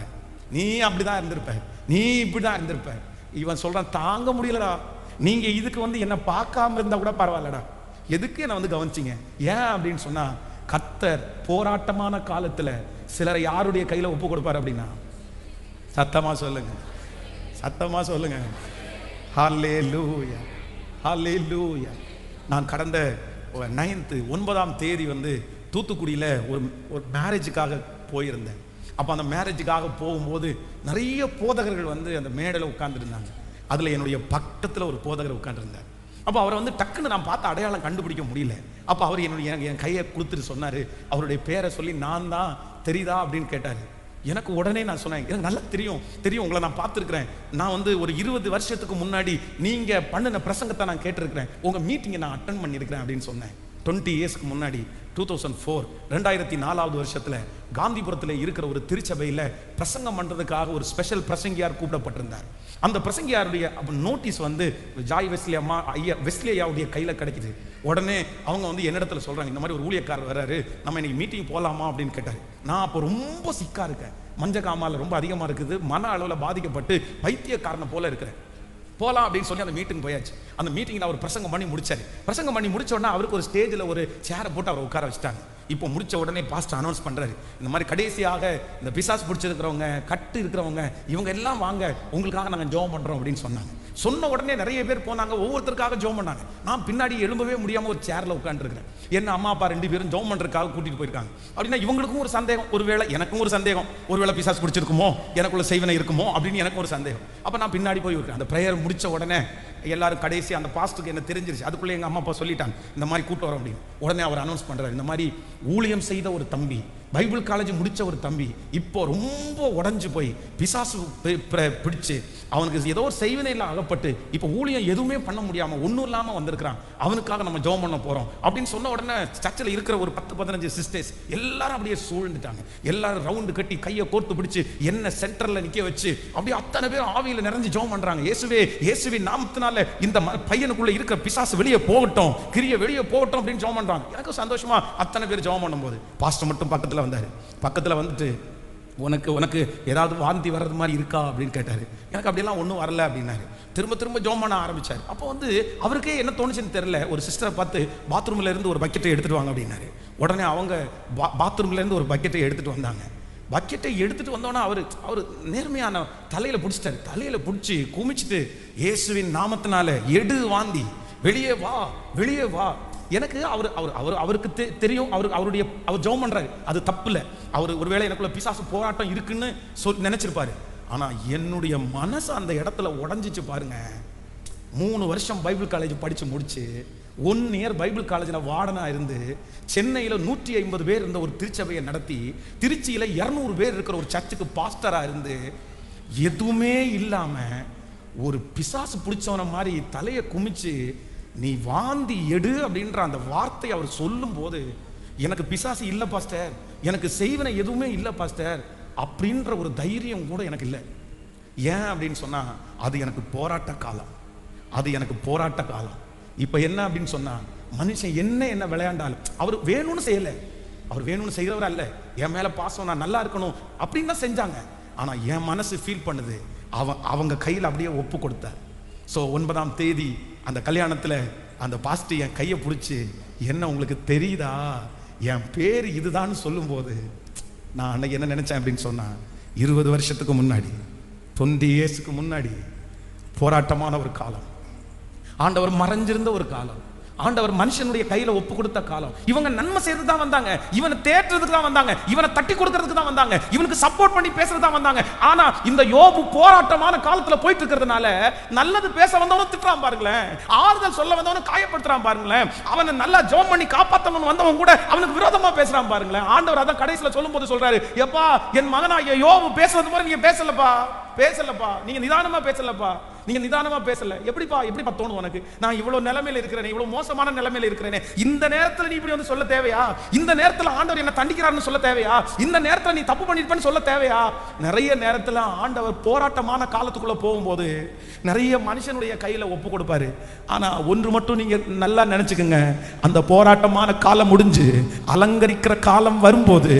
நீ அப்படிதான் இருந்திருப்ப, நீ இப்படிதான் இருந்திருப்ப. இவன் சொல்றான், தாங்க முடியலடா, நீங்க இதுக்கு வந்து என்ன பார்க்காம இருந்தா கூட பரவாயில்லடா, எதுக்கு என்ன வந்து கவனிச்சிங்க, ஏன் அப்படின்னு சொன்னா, கர்த்தர் போராட்டமான காலத்துல சிலரை யாருடைய கையில ஒப்பு கொடுப்பாரு அப்படின்னா, சத்தமா சொல்லுங்க, சத்தமா சொல்லுங்க, ஹல்லேலூயா, ஹல்லேலூயா. நான் கடந்த 9ஆம் தேதி வந்து தூத்துக்குடியில் ஒரு மேரேஜுக்காக போயிருந்தேன். அப்போ அந்த மேரேஜுக்காக போகும்போது நிறைய போதகர்கள் வந்து அந்த மேடையில் உட்கார்ந்துருந்தாங்க. அதில் என்னுடைய பக்கத்தில் ஒரு போதகர் உட்காந்துருந்தார். அப்போ அவரை வந்து டக்குன்னு நான் பார்த்து அடையாளம் கண்டுபிடிக்க முடியல. அப்போ அவர் என் கையை கொடுத்துட்டு சொன்னார், அவருடைய பேரை சொல்லி, நான் தான் தெரியுதா அப்படின்னு கேட்டார். எனக்கு உடனே நான் சொன்னேன், எனக்கு நல்லா தெரியும், உங்களை நான் பார்த்துருக்கிறேன், நான் வந்து ஒரு 20 வருஷத்துக்கு முன்னாடி நீங்கள் பண்ணின பிரசங்கத்தை நான் கேட்டிருக்கிறேன், உங்கள் மீட்டிங்கை நான் அட்டன் பண்ணியிருக்கிறேன் அப்படின்னு சொன்னேன். 20 இயர்ஸ்க்கு முன்னாடி 2004 2004 வருஷத்தில் காந்திபுரத்தில் இருக்கிற ஒரு திருச்சபையில் பிரசங்கம் பண்ணுறதுக்காக ஒரு ஸ்பெஷல் பிரசங்கியார் கூப்பிடப்பட்டிருந்தார். அந்த பிரசங்கியாருடைய நோட்டீஸ் வந்து ஜாய் வெஸ்லி அம்மா வெஸ்லி ஐயாவுடைய கையில் கிடைக்குது. உடனே அவங்க வந்து என்னிடத்துல சொல்கிறாங்க, இந்த மாதிரி ஒரு ஊழியக்காரர் வராரு, நம்ம இன்னைக்கு மீட்டிங் போகலாமா அப்படின்னு கேட்டார். நான் அப்போ ரொம்ப சிக்காக இருக்கேன், மஞ்சக்காமால் ரொம்ப அதிகமாக இருக்குது, மன அளவில் பாதிக்கப்பட்டு பைத்தியக்காரனை போல இருக்கிறேன். போகலாம் அப்படின்னு சொல்லி அந்த மீட்டிங் போயாச்சு. அந்த மீட்டிங்கில் அவர் பிரசங்கம் பண்ணி முடிச்சார். பிரசங்கம் பண்ணி முடிச்ச உடனே அவருக்கு ஒரு ஸ்டேஜில் ஒரு சேரை போட்டு அவரை உட்கார வச்சுட்டாங்க. இப்போ முடிச்ச உடனே பாஸ்டர் அனௌன்ஸ் பண்ணுறாரு, இந்த மாதிரி கடைசியாக இந்த பிசாசு பிடிச்சிருக்கிறவங்க, கட்டு இருக்கிறவங்க, இவங்க எல்லாம் வாங்க, உங்களுக்காக நாங்கள் ஜெபம் பண்ணுறோம் அப்படின்னு சொன்னாங்க. சொன்ன உடனே நிறைய பேர் போனாங்க, ஒவ்வொருத்தருக்காக ஜெபம் பண்ணாங்க. நான் பின்னாடி எழும்பவே முடியாம ஒரு சேர்ல உட்காந்துருக்கிறேன். என்ன அம்மா அப்பா 2 பேரும் ஜெபம் பண்றதுக்காக கூட்டிட்டு போயிருக்காங்க. அப்படின்னா இவங்களுக்கும் ஒரு சந்தேகம், ஒருவேளை எனக்கும் ஒரு சந்தேகம், ஒருவேளை பிசாசு பிடிச்சிருக்குமோ, எனக்குள்ள செய்வனை இருக்குமோ அப்படின்னு எனக்கு ஒரு சந்தேகம். அப்ப நான் பின்னாடி போய் இருக்கேன். அந்த பிரேயர் முடிச்ச உடனே எல்லாரும் கடைசி அந்த பாஸ்டருக்கு என்ன தெரிஞ்சிருச்சு. அதுக்குள்ளே எங்க அம்மா அப்பா சொல்லிட்டாங்க, இந்த மாதிரி கூட்டு வரோம் அப்படின்னு. உடனே அவர் அனௌன்ஸ் பண்றாரு, இந்த மாதிரி ஊழியம் செய்த ஒரு தம்பி, பைபிள் காலேஜ் முடிச்ச ஒரு தம்பி இப்போ ரொம்ப உடஞ்சு போய் பிசாசு பிடிச்சு அவனுக்கு ஏதோ ஒரு செய்வினையில் அகப்பட்டு இப்போ ஊழியம் எதுவுமே பண்ண முடியாம ஒன்றும் இல்லாம வந்திருக்கிறான், அவனுக்காக நம்ம ஜெபம் பண்ண போறோம் அப்படின்னு சொன்ன உடனே சர்ச்சில் இருக்கிற ஒரு 10-15 சிஸ்டர்ஸ் எல்லாரும் அப்படியே சூழ்ந்துட்டாங்க. எல்லாரும் ரவுண்டு கட்டி கையை கோர்த்து பிடிச்சு என்ன சென்டர்ல நிக்க வச்சு அப்படியே அத்தனை பேர் ஆவியில நிறைஞ்சு ஜெபம் பண்றாங்க. இயேசுவே இயேசுவின் நாமத்தினால இந்த பையனுக்குள்ள இருக்கிற பிசாசு வெளியே போகட்டும், கிரியை வெளியே போகட்டும் அப்படின்னு ஜெபம் பண்றாங்க. எனக்கு சந்தோஷமா அத்தனை பேர் ஜெபம் பண்ணும்போது பாஸ்டர் மட்டும் பக்கத்துல வந்தாரு. பக்கத்துல வந்துட்டு உனக்கு ஏதாவது வாந்தி வர்றது மாதிரி இருக்கா அப்படின்னு கேட்டாரு. எனக்கு அப்படியெல்லாம் ஒன்றும் வரல அப்படின்னாரு. திரும்ப ஜெபம் பண்ண ஆரம்பிச்சாரு. அப்போ வந்து அவருக்கே என்ன தோணுச்சுன்னு தெரியல, ஒரு சிஸ்டரை பார்த்து பாத்ரூம்ல இருந்து ஒரு பக்கெட்டை எடுத்துட்டு வாங்க அப்படின்னாரு. உடனே அவங்க பாத்ரூம்ல இருந்து ஒரு பக்கெட்டை எடுத்துட்டு வந்தாங்க. பக்கெட்டை எடுத்துட்டு வந்தோன்னா அவர் நேர்மையான தலையில பிடிச்சிட்டாரு. தலையில பிடிச்சி குமிச்சிட்டு இயேசுவின் நாமத்தினால எடு வாந்தி, வெளியே வா வெளியே வா. எனக்கு அவருக்கு தெரியும், அவர் ஜெபம் பண்றாரு, அது தப்பு இல்லை. அவர் ஒருவேளை எனக்குள்ள பிசாசு போராட்டம் இருக்குன்னு நினைச்சிருப்பாரு. ஆனா என்னுடைய மனசு அந்த இடத்துல உடஞ்சிச்சு பாருங்க. 3 வருஷம் பைபிள் காலேஜ் படிச்சு முடிச்சு 1 இயர் பைபிள் காலேஜில் வார்டனா இருந்து சென்னையில் 150 பேர் இருந்த ஒரு திருச்சபையை நடத்தி திருச்சியில் 200 பேர் இருக்கிற ஒரு சர்ச்சுக்கு பாஸ்டரா இருந்து எதுவுமே இல்லாம ஒரு பிசாசு பிடிச்சவன மாதிரி தலையை குமிச்சு நீ வாந்தி எடு அப்படின்ற அந்த வார்த்தை அவர் சொல்லும் போது எனக்கு பிசாசு இல்லை பாஸ்டர், எனக்கு செய்வன எதுவுமே இல்லை பாஸ்டர் அப்படின்ற ஒரு தைரியம் கூட எனக்கு இல்லை. ஏன் அப்படின்னு சொன்னா அது எனக்கு போராட்ட காலம், அது எனக்கு போராட்ட காலம். இப்ப என்ன அப்படின்னு சொன்னா மனுஷன் என்ன விளையாண்டாலும் அவர் வேணும்னு செய்யல, அவர் வேணும்னு செய்யறவர் அல்ல. என் மேல பாசம், நான் நல்லா இருக்கணும் அப்படின்னு தான் செஞ்சாங்க. ஆனா என் மனசு ஃபீல் பண்ணுது, அவங்க கையில் அப்படியே ஒப்பு கொடுத்தார். ஸோ 9ஆம் தேதி அந்த கல்யாணத்தில் அந்த பாஸ்டர் என் கையை பிடிச்சி என்ன உங்களுக்கு தெரியுதா என் பேர் இதுதான்னு சொல்லும்போது நான் அன்னைக்கு என்ன நினைச்சேன் அப்படின்னு சொன்னா 20 வருஷத்துக்கு முன்னாடி 20 இயர்ஸ்க்கு முன்னாடி போராட்டமான ஒரு காலம், ஆண்டவர் மறைஞ்சிருந்த ஒரு காலம், ஆண்டவர் மனுஷனுடைய கையில ஒப்பு கொடுத்த காலம். இவங்க நன்மை செய்யறதுக்கு தான் வந்தாங்க, இவனை தேற்றுறதுக்கு தான் வந்தாங்க, இவனை தட்டி கொடுக்கறதுக்கு தான் வந்தாங்க, இவனுக்கு சப்போர்ட் பண்ணி பேசுறதுக்கு தான் வந்தாங்க. ஆனா இந்த யோபு போராட்டமான காலத்துல போயிட்டு இருக்கிறதுனால நல்லது பேச வந்தவனும் திட்டுறான் பாருங்களேன், ஆறுதல் சொல்ல வந்தவனும் காயப்படுத்துறான் பாருங்களேன், அவனை நல்லா ஜெபம் பண்ணி காப்பாத்தணும்னு வந்தவன் கூட அவனுக்கு விரோதமா பேசுறான் பாருங்களேன். ஆண்டவர் அதான் கடைசியில சொல்லும் போது சொல்றாரு, எப்பா என் மகனாகிய யோபு பேசுறது மாதிரி நீங்க பேசலப்பா, நீங்க நிதானமா பேசலப்பா, நீங்க நிதானமா பேசல. எப்படிப்பா தோணும் உனக்கு? நான் இவ்வளவு நிலைமையில இருக்கிறேன், இவ்வளவு மோசமான நிலைமையில இருக்கிறேன், இந்த நேரத்துல நீ இப்படி வந்து சொல்ல தேவையா? இந்த நேரத்துல ஆண்டவர் என்ன தண்டிக்கிறார்னு சொல்ல தேவையா? இந்த நேரத்துல நீ தப்பு பண்ணிருப்பேன்னு சொல்ல தேவையா? நிறைய நேரத்துல ஆண்டவர் போராட்டமான காலத்துக்குள்ள போகும்போது நிறைய மனுஷனுடைய கையில ஒப்பு கொடுப்பாரு. ஆனா ஒன்று மட்டும் நீங்க நல்லா நினைச்சுக்கங்க, அந்த போராட்டமான காலம் முடிஞ்சு அலங்கரிக்கிற காலம் வரும்போது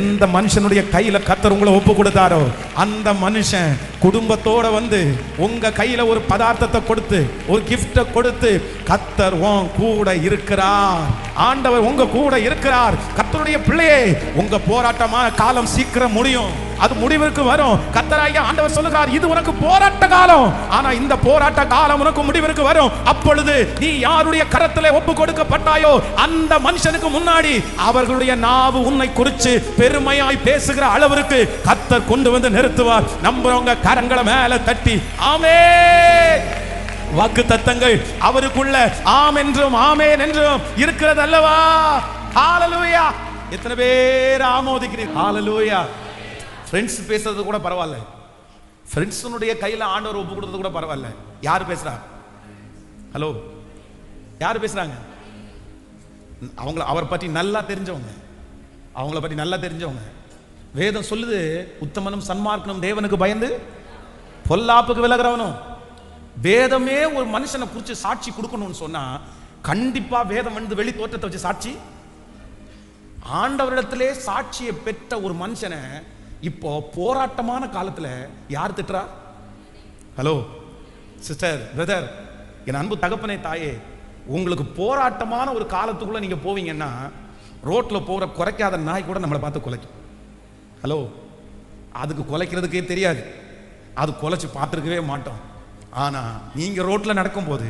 எந்த மனுஷனுடைய கையில கர்த்தர் உங்களை ஒப்பு கொடுத்தாரோ அந்த மனுஷன் குடும்பத்தோட வந்து உங்க கையில ஒரு பதார்த்தத்தை கொடுத்து ஒரு கிஃப்ட கொடுத்து கர்த்தர் உன் கூட இருக்கிறார், ஆண்டவர் உங்க கூட இருக்கிறார். கர்த்தருடைய பிள்ளையே, உங்க போராட்டமான காலம் சீக்கிரம் முடியும், அது முடிவிற்கு வரும். கர்த்தராகிய ஆண்டவர் சொல்லுகிறார், இது உனக்கு போராட்ட காலம், ஆனா இந்த போராட்ட காலம் உனக்கு முடிவிற்கு வரும். அப்பொழுது நீ யாருடைய கரத்திலே ஒப்பு கொடுக்கப்பட்டாயோ அந்த மனுஷனுக்கு முன்னாடி அவர்களுடைய நாவு உன்னை குறித்து பெருமையாய் பேசுகிற அளவிற்கு கர்த்தர் கொண்டு வந்து நிறுத்துவார். நம்புறவங்க கரங்களை மேல தட்டி ஆமென். வாக்கு தத்தங்கள் அவருக்குள்ள ஆம் என்றும் ஆமென் என்றும் இருக்கிறது அல்லவா? ஹalleluya. எத்தனை பேர் ஆமோதிக்கிறீர்கள்? ஹalleluya. ஃப்ரெண்ட்ஸ் பேசுறது கூட பரவாயில்ல, ஃப்ரெண்ட்ஸுடைய கையில ஆண்டவர் ஒப்பு கொடுத்தது கூட பரவாயில்ல. யார் பேசுறா? ஹலோ, யார் பேசுறாங்க? அவரை பற்றி நல்லா தெரிஞ்சவங்க, அவங்கள பற்றி நல்லா தெரிஞ்சவங்க. வேதம் சொல்லுது, உத்தமனும் சன்மார்க்கனும் தேவனுக்கு பயந்து பொல்லாப்புக்கு விலகிறவனும். வேதமே ஒரு மனுஷனை குறித்து சாட்சி கொடுக்கணும்னு சொன்னா கண்டிப்பா வேதம் வந்து வெளி தோற்றத்தை வச்சு சாட்சி. ஆண்டவரிடத்திலே சாட்சியை பெற்ற ஒரு மனுஷனை இப்போ போராட்டமான காலத்துல யார் திட்டுறா? ஹலோ சிஸ்டர், பிரதர், என் அன்பு தகப்பனே, தாயே, உங்களுக்கு போராட்டமான ஒரு காலத்துக்குள்ள நீங்க போவீங்கன்னா ரோட்ல போற குறைக்காத நாய் கூட நம்மளை பார்த்து குலைக்கும். ஹலோ, அதுக்கு குலைக்கிறதுக்கே தெரியாது, அது குலைச்சு பார்த்துருக்கவே மாட்டோம். ஆனா நீங்க ரோட்ல நடக்கும்போது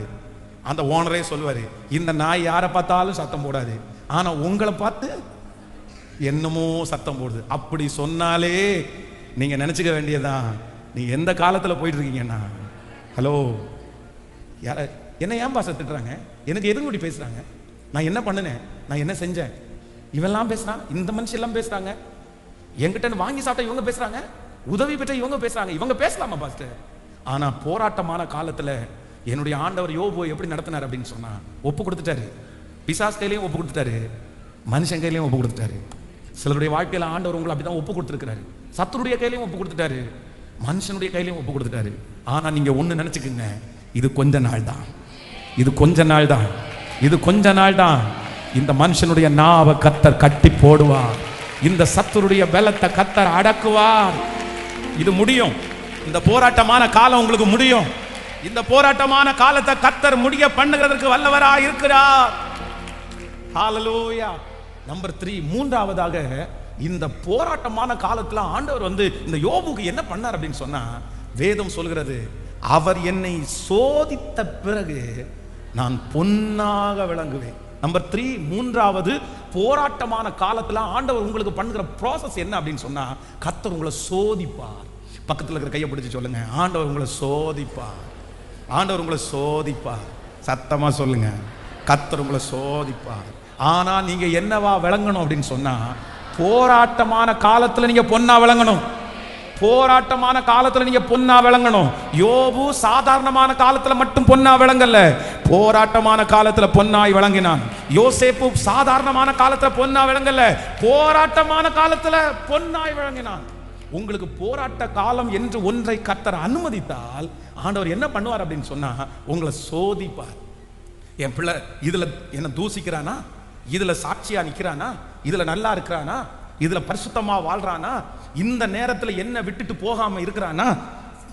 அந்த ஓனரே சொல்லுவாரு, இந்த நாய் யாரை பார்த்தாலும் சத்தம் போடாது, ஆனா உங்களை பார்த்து என்னமோ சத்தம் போடுது. அப்படி சொன்னாலே நீங்க நினைச்சுக்க வேண்டியதான், நீங்க எந்த காலத்துல போயிட்டு இருக்கீங்கன்னா. ஹலோ, யார என்ன ஏன் பாச திட்டுறாங்க? எனக்கு எதுவும் இப்படி பேசுறாங்க? நான் என்ன பண்ணினேன்? நான் என்ன செஞ்சேன்? இவெல்லாம் பேசுறான், இந்த மனுஷன் எல்லாம் பேசுறாங்க, என்கிட்ட வாங்கி சாப்பிட்ட இவங்க பேசுறாங்க, உதவி பெற்ற இவங்க பேசுறாங்க. இவங்க பேசலாமா பாஸ்டர்? ஆனா போராட்டமான காலத்துல என்னுடைய ஆண்டவர் யோபு எப்படி நடத்தினார் அப்படின்னு சொன்னா, ஒப்பு கொடுத்துட்டாரு. பிசாஸ் கையிலையும் ஒப்பு கொடுத்துட்டாரு, மனுஷன் கையிலையும் ஒப்பு கொடுத்துட்டாரு. சிலருடைய வாழ்க்கையில ஆண்டவர் உங்களை அப்படிதான் ஒப்பு கொடுத்துருக்கிறாரு. சத்துருடைய கையிலையும் ஒப்பு கொடுத்துட்டாரு, மனுஷனுடைய கையிலையும் ஒப்பு கொடுத்துட்டாரு. ஆனா நீங்க ஒண்ணு நினைச்சுக்குங்க, இது கொஞ்ச நாள் தான், இது கொஞ்ச நாள் தான், இது கொஞ்ச நாள் தான். இந்த மனுஷனுடைய நாவை கத்தர் கட்டி போடுவார், இந்த சத்துருடைய பலத்தை கத்தர் அடக்குவார். இது முடியும். இந்த போராட்டமான காலம் உங்களுக்கு முடியும். இந்த போராட்டமான காலத்தை கத்தர் முடிய பண்ணுகிறதற்கு வல்லவரா இருக்கிறார். ஹalleluya. நம்பர் 3, மூன்றாவதாக இந்த போராட்டமான காலத்துல ஆண்டவர் இந்த யோபுக்கு என்ன பண்ணார் அப்படின்னு சொன்னா, வேதம் சொல்கிறது, அவர் என்னை சோதித்த பிறகு நான் பொன்னாக விளங்குவேன். நம்பர் 3, மூன்றாவது போராட்டமான காலத்துல ஆண்டவர் உங்களுக்கு பண்ணுகிற ப்ராசஸ் என்ன அப்படின்னு சொன்னா, கர்த்தர் உங்களை சோதிப்பார். பக்கத்துல இருக்கிற கையை பிடிச்சு சொல்லுங்க, ஆண்டவர் உங்களை சோதிப்பார். ஆண்டவர் உங்களை சோதிப்பார். சத்தமா சொல்லுங்க, கர்த்தர் உங்களை சோதிப்பார். ஆனா நீங்க என்னவா விளங்கணும் அப்படின்னு சொன்னா, போராட்டமான காலத்துல நீங்க பொன்னா விளங்கணும். போராட்டமான காலத்துல நீங்க பொன்னா விளங்கணும். யோபு சாதாரணமான காலத்துல மட்டும் பொன்னா விளங்கல, போராட்டமான காலத்துல பொன்னாய் விளங்கினான். யோசேப்பு சாதாரணமான காலத்துல பொன்னா விளங்கல, போராட்டமான காலத்துல பொன்னாய் விளங்கினான். உங்களுக்கு போராட்ட காலம் என்று ஒன்றை கர்த்தர் அனுமதித்தால் ஆண்டவர் என்ன பண்ணுவார் அப்படின்னு சொன்னா, உங்களை சோதிப்பார். என் பிள்ளை இதுல என்ன தூசிக்கிறானா, இதுல சாட்சியா நிக்கிறானா, இதுல நல்லா இருக்கிறானா, இதுல பரிசுத்தமா வாழ்றானா, இந்த நேரத்துல என்ன விட்டுட்டு போகாம இருக்கிறானா,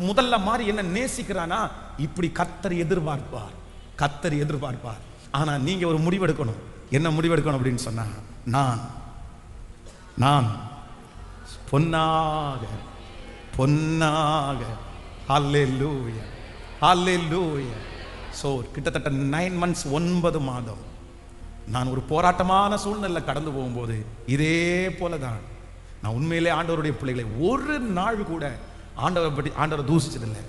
முதல்ல மாதிரி என்ன நேசிக்கிறானா, இப்படி கர்த்தர் எதிர்பார்ப்பார். கர்த்தர் எதிர்பார்ப்பார். ஆனா நீங்க ஒரு முடிவெடுக்கணும். என்ன முடிவெடுக்கணும் அப்படின்னு சொன்னா, நான் பொன்னாக பொன்னாக. ஹல்லேலூயா, ஹல்லேலூயா. சோ கிட்டத்தட்ட 9 months 9 மாதம் நான் ஒரு போராட்டமான சூழ்நிலை கடந்து போகும்போது இதே போலதான் நான் உண்மையிலே ஆண்டவருடைய பிள்ளைகளை ஒரு நாள் கூட ஆண்டவரை தூசிச்சதில்லை,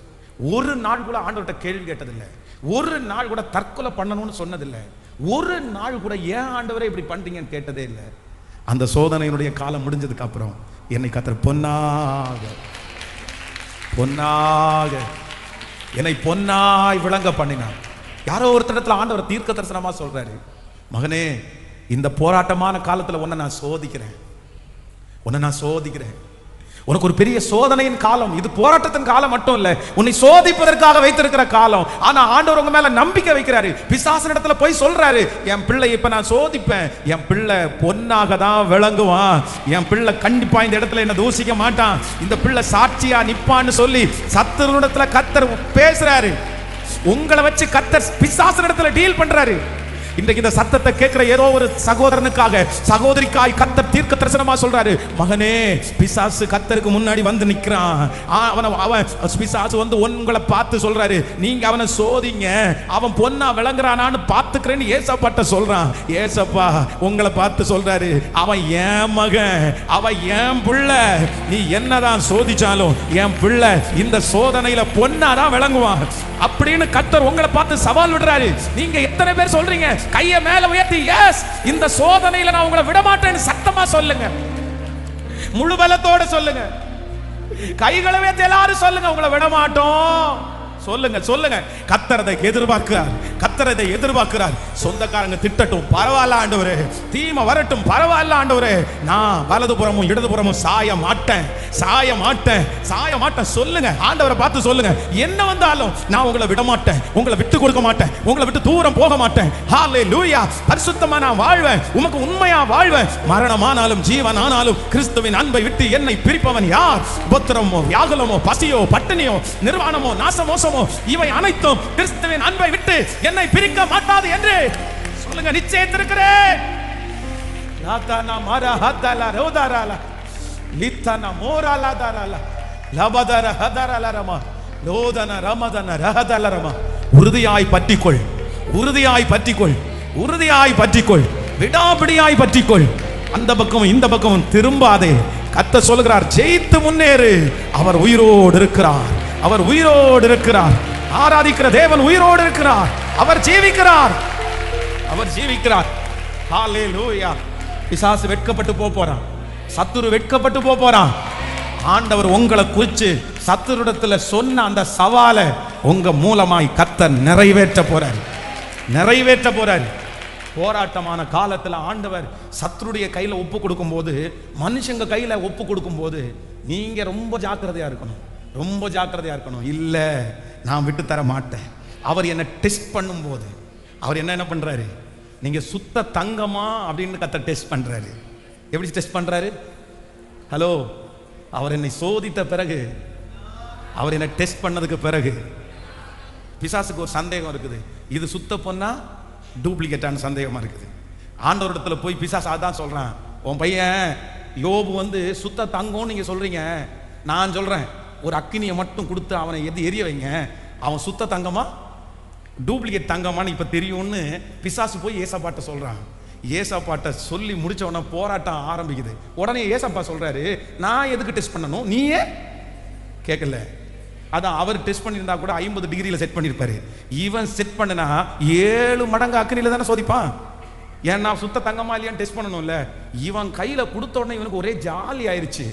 ஒரு நாள் கூட ஆண்டவர்கிட்ட கேள்வி கேட்டதில்லை, ஒரு நாள் கூட தற்கொலை பண்ணணும்னு சொன்னதில்லை, ஒரு நாள் கூட ஏன் ஆண்டவரே இப்படி பண்றீங்கன்னு கேட்டதே இல்லை. அந்த சோதனையினுடைய காலம் முடிஞ்சதுக்கு அப்புறம் என்னை கர்த்தர் பொன்னாக பொன்னாக என்னை பொன்னாய் விளங்க பண்ணினார். யாரோ ஒருத்தரத்துல ஆண்டவர் தீர்க்க தரிசனமா சொல்றாரு, மகனே இந்த போராட்டமான காலத்துல உன்னை நான் சோதிக்கிறேன், உன்னை நான் சோதிக்கிறேன். உனக்கு ஒரு பெரிய சோதனையின் காலம் இது. போராட்டத்தின் காலம் மட்டும் இல்ல, உன்னை சோதிப்பதற்காக வைத்திருக்கிற காலம். ஆனா ஆண்டவர் உங்க மேல நம்பிக்கை வைக்கிறாரு. பிசாசின் இடத்துல போய் சொல்றாரு, என் பிள்ளை இப்ப நான் சோதிப்பேன், என் பிள்ளை பொன்னாக தான் விளங்குவான், என் பிள்ளை கண்டிப்பா இந்த இடத்துல என்ன தூசிக்க மாட்டான், இந்த பிள்ளை சாட்சியா நிப்பான்னு சொல்லி சத்துருவிடத்துல கர்த்தர் பேசுறாரு. உங்களை வச்சு கர்த்தர் பிசாசின் இடத்துல டீல் பண்றாரு. இன்றைக்கு இந்த சத்தத்தை கேட்கிற ஏதோ ஒரு சகோதரனுக்காக சகோதரிக்காய் கர்த்தர் தீர்க்க தரிசனமா சொல்றாரு, மகனே பிசாசு கர்த்தருக்கு முன்னாடி வந்து நிக்கிறான். அவன் பிசாசு உங்களை பார்த்து சொல்றாரு, நீங்க அவனை சோதிங்க, அவன் பொன்னா விளங்குறானான்னு பார்த்துக்கிறேன்னு ஏசப்பாட்ட சொல்றான். ஏசப்பா உங்களை பார்த்து சொல்றாரு, அவன் என் மகன், அவன் என் பிள்ளை, நீ என்னதான் சோதிச்சாலும் என் பிள்ளை இந்த சோதனையில பொன்னாதான் விளங்குவான் அப்படின்னு கர்த்தர் உங்களை பார்த்து சவால் விடுறாரு. நீங்க எத்தனை பேர் சொல்றீங்க? கைய மேல உயர்த்தி எஸ், இந்த சோதனையில நான் உங்களை விட மாட்டேன்னு சத்தமா சொல்லுங்க, முழு பலத்தோட சொல்லுங்க, கைகளை உயர்த்தி எல்லாரும் சொல்லுங்க, உங்களை விட மாட்டோம் சொல்லுங்க, சொல்லுங்க. கர்த்தர் அதை எதிர்பார்க்கிறார், கர்த்தர் அதை எதிர்பார்க்கிறார். சொந்தக்காரங்க திட்டட்டும் பரவாயில்ல ஆண்டவரே, தீமை வரட்டும் பரவாயில்ல ஆண்டவரே, நான் வலதுபுறமும் இடதுபுறமும் சாய மாட்டேன், சாய மாட்டேன், சாய மாட்டேன். சொல்லுங்க, ஆண்டவரை பார்த்து சொல்லுங்க, என்ன வந்தாலும் நான் உங்களை விட மாட்டேன், உங்களை விட்டு கொடுக்க மாட்டேன், உங்களை விட்டு தூரம் போக மாட்டேன். ஹல்லேலூயா. பரிசுத்தமா நான் வாழ்வேன், உமக்கு உண்மையா வாழ்வேன். மரணமானாலும் ஜீவனானாலும் கிறிஸ்துவின் அன்பை விட்டு என்னை பிரிப்பவன் யார்? உபத்திரமோ வியாகுலமோ பசியோ பட்டினியோ நிர்வாணமோ நாசமோசமோ இவை அனைத்தும் கிறிஸ்துவின் அன்பை விட்டு என்னை பிரிக்க மாட்டாது என்று சொல்லுங்க. நிச்சயித்திருக்கிறேன். லாதானா மாரா ஹதலா ரோதாராலா லித்தானா மோராலா தாராலா லபதர ஹதரலரமா லோதன ரமதன ரஹதல ரம. உறுதியாய் பற்றிக்கொள், உறுதியாய் பற்றிக்கொள், உறுதியாய் பற்றிக்கொள், விடாபிடியாய் பற்றிக்கொள். அந்த பக்கம் இந்த பக்கம் திரும்பாதே. கர்த்தர் சொல்கிறார், ஜெயித்து முன்னேறு. அவர் உயிரோடு இருக்கிறார், அவர் உயிரோடு இருக்கிறார். ஆராதிக்கிற தேவன் உயிரோடு இருக்கிறார். அவர் ஜீவிக்கிறார், அவர் ஜீவிக்கிறார். ஹalleluya. பிசாசு வெட்கப்பட்டு போறான், சத்துரு வெட்கப்பட்டு போறான். ஆண்டவர் உங்களை குறித்து சத்துருடத்துல சொன்ன அந்த சவாலை உங்க மூலமாய் கர்த்தர் நிறைவேற்ற போறார், நிறைவேற்ற போறார். போராட்டமான காலத்தில் ஆண்டவர் சத்துருடைய கையில ஒப்பு கொடுக்கும் போது, மனுஷங்க கையில ஒப்பு கொடுக்கும் போது நீங்க ரொம்ப ஜாக்கிரதையா இருக்கணும், ரொம்ப ஜாக்கிரதையா இருக்கணும். இல்ல நான் விட்டு தர மாட்டேன். அவர் என்ன டெஸ்ட் பண்ணும் போது அவர் என்ன பண்றாரு? நீங்க சுத்த தங்கமா அப்படின்னு கர்த்தர் டெஸ்ட் பண்றாரு. எப்படி டெஸ்ட் பண்றாரு? ஹலோ, அவர் என்னை சோதித்த பிறகு, அவர் என்னை டெஸ்ட் பண்ணதுக்கு பிறகு பிசாசுக்கு ஒரு சந்தேகம் இருக்குது. இது சுத்த பொண்ணா டூப்ளிகேட்டான சந்தேகமா இருக்குது. ஆண்டவரிடத்துல போய் பிசாசு அதான் சொல்றான், உன் பையன் யோபு சுத்த தங்கம்னு நீங்க சொல்றீங்க, நான் சொல்றேன் ஒரு அக்கினியை மட்டும் கொடுத்து அவனை எரிய வைங்க, அவன் சுத்த தங்கமா டூப்ளிகேட் தங்கமான்னு இப்ப தெரியும்னு பிசாசு போய் ஏசப்பாட்ட சொல்றான். ஏசப்பாட்ட சொல்லி முடிச்ச உடனே போராட்டம் ஆரம்பிக்குது. உடனே ஏசப்பா சொல்றாரு, நான் எதுக்கு டெஸ்ட் பண்ணணும், நீயே கேட்கல. அதான் அவர் டெஸ்ட் பண்ணியிருந்தா கூட 50 டிகிரியில் செட் பண்ணியிருப்பாரு. இவன் செட் பண்ணனா 7 மடங்கு அக்னியில தானே சோதிப்பான். ஏன்னா சுத்த தங்கமா இல்லையான்னு டெஸ்ட் பண்ணணும்ல. இவன் கையில கொடுத்த உடனே இவனுக்கு ஒரே ஜாலி ஆயிடுச்சு.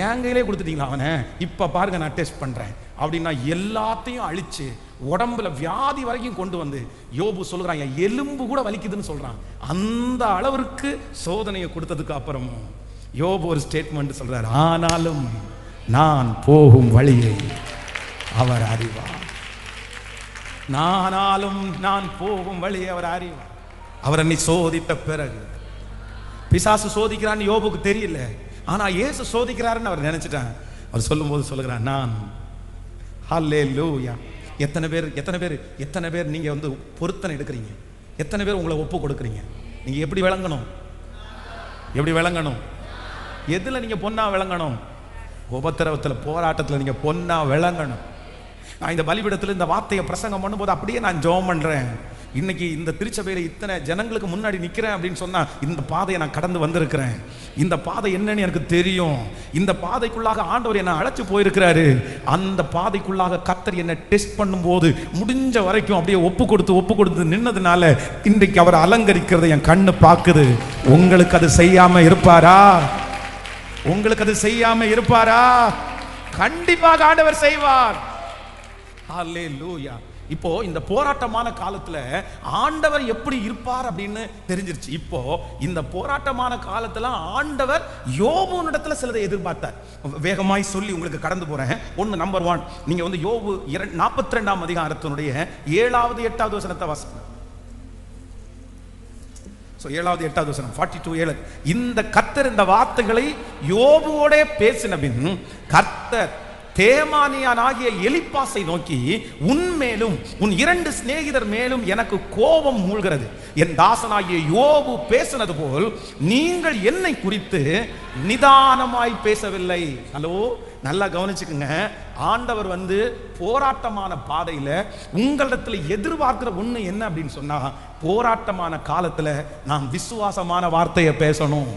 என் கையிலே கொடுத்துட்டீங்களா அவனை, இப்ப பாருங்க நான் டெஸ்ட் பண்றேன் அப்படின்னா எல்லாத்தையும் அழிச்சு உடம்புல வியாதி வரைக்கும் கொண்டு வந்து யோபு சொல்றான், என் எலும்பு கூட வலிக்குதுன்னு சொல்றான். அந்த அளவிற்கு சோதனையை கொடுத்ததுக்கு அப்புறமும் யோபு ஒரு ஸ்டேட்மெண்ட் சொல்றாரு, ஆனாலும் நான் போகும் வழியை அவர் அறிவார். நானாலும் நான் போகும் வழியை அவர் அறிவார். அவர் என்னை சோதித்த பிறகு, பிசாசு சோதிக்கிறான்னு யோபுக்கு தெரியல, ஆனா இயேசு சோதிக்கிறாருன்னு அவர் நினைச்சிட்டான். அவர் சொல்லும் போது சொல்லுகிறார், நான் ஹல்லேலூயா. எத்தனை பேர் நீங்க பொருத்தனை எடுக்கிறீங்க? எத்தனை பேர் உங்களை ஒப்பு கொடுக்குறீங்க? நீங்க எப்படி விளங்கணும்? எப்படி விளங்கணும்? எதுல நீங்க பொன்னா விளங்கணும்? உபத்திரவத்தில், போராட்டத்தில் நீங்க பொன்னா விளங்கணும். நான் இந்த பலிபீடத்தில் இந்த வார்த்தையை பிரசங்கம் பண்ணும்போது அப்படியே நான் ஜெபம் பண்றேன். இன்னைக்கு இந்த திருச்சபையில இத்தனை ஜனங்களுக்கு முன்னாடி நிக்கிறேன் அப்படின்னு சொன்னா, இந்த பாதையை நான் கடந்து வந்திருக்கிறேன். இந்த பாதை என்னன்னு எனக்கு தெரியும். இந்த பாதைக்குள்ளாக ஆண்டவர் என்னை அழைச்சு போயிருக்கிறாரு. அந்த பாதைக்குள்ளாக கர்த்தர் என்னை டெஸ்ட் பண்ணும்போது முடிஞ்ச வரைக்கும் அப்படியே ஒப்பு கொடுத்து நின்னதுனால இன்றைக்கு அவர் அலங்கரிக்கிறதை என் கண்ணு பார்க்குது. உங்களுக்கு அது செய்யாம இருப்பாரா? உங்களுக்கு அது செய்யாம இருப்பாரா? கண்டிப்பாக ஆண்டவர் செய்வார். ஹல்லேலூயா. இப்போ இந்த போராட்டமான காலத்துல ஆண்டவர் எப்படி இருப்பார் அப்படின்னு தெரிஞ்சிருச்சு. இப்போ இந்த போராட்டமான காலத்துல ஆண்டவர் யோபுனிடத்துல சிலதை எதிர்பார்த்தார். வேகமாய் சொல்லி உங்களுக்கு கடந்து போறேன். ஒன்னு, நம்பர் 1, நீங்க யோபு 42ஆம் அதிகாரத்தினுடைய 7வது 8வது வசனத்தை வாசிங்க. 7வது 8வது வசனம் 42:7. இந்த கர்த்தர் இந்த வார்த்தைகளை யோபுவோட பேசின பின் கர்த்தர் தேமானியனாகிய எலிப்பாசை நோக்கி, உன்மேலும் உன் 2 சிநேகிதர் மேலும் எனக்கு கோபம் மூழ்கிறது. என் தாசனாகிய யோபு பேசினது போல் நீங்கள் என்னை குறித்து நிதானமாய் பேசவில்லை. ஹலோ, நல்லா கவனிச்சுக்குங்க. ஆண்டவர் போராட்டமான பாதையில உங்களிடத்துல எதிர்பார்க்கிற ஒண்ணு என்ன அப்படின்னு சொன்னா, போராட்டமான காலத்துல நாம் விசுவாசமான வார்த்தையை பேசணும்.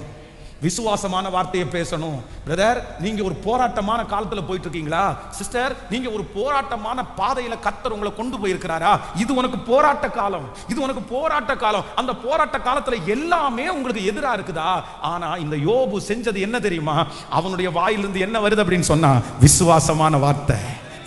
விசுவாசமான வார்த்தையை பேசணும். பிரதர், நீங்க ஒரு போராட்டமான காலத்துல போயிட்டு இருக்கீங்களா? சிஸ்டர், நீங்க ஒரு போராட்டமான பாதையில கர்த்தர் உங்களை கொண்டு போயிருக்கிறாரா? இது உனக்கு போராட்ட காலம், இது உனக்கு போராட்ட காலம். அந்த போராட்ட காலத்துல எல்லாமே உங்களுக்கு எதிரா இருக்குதா? ஆனா இந்த யோபு செஞ்சது என்ன தெரியுமா? அவனுடைய வாயிலிருந்து என்ன வருது அப்படின்னு சொன்னா, விசுவாசமான வார்த்தை,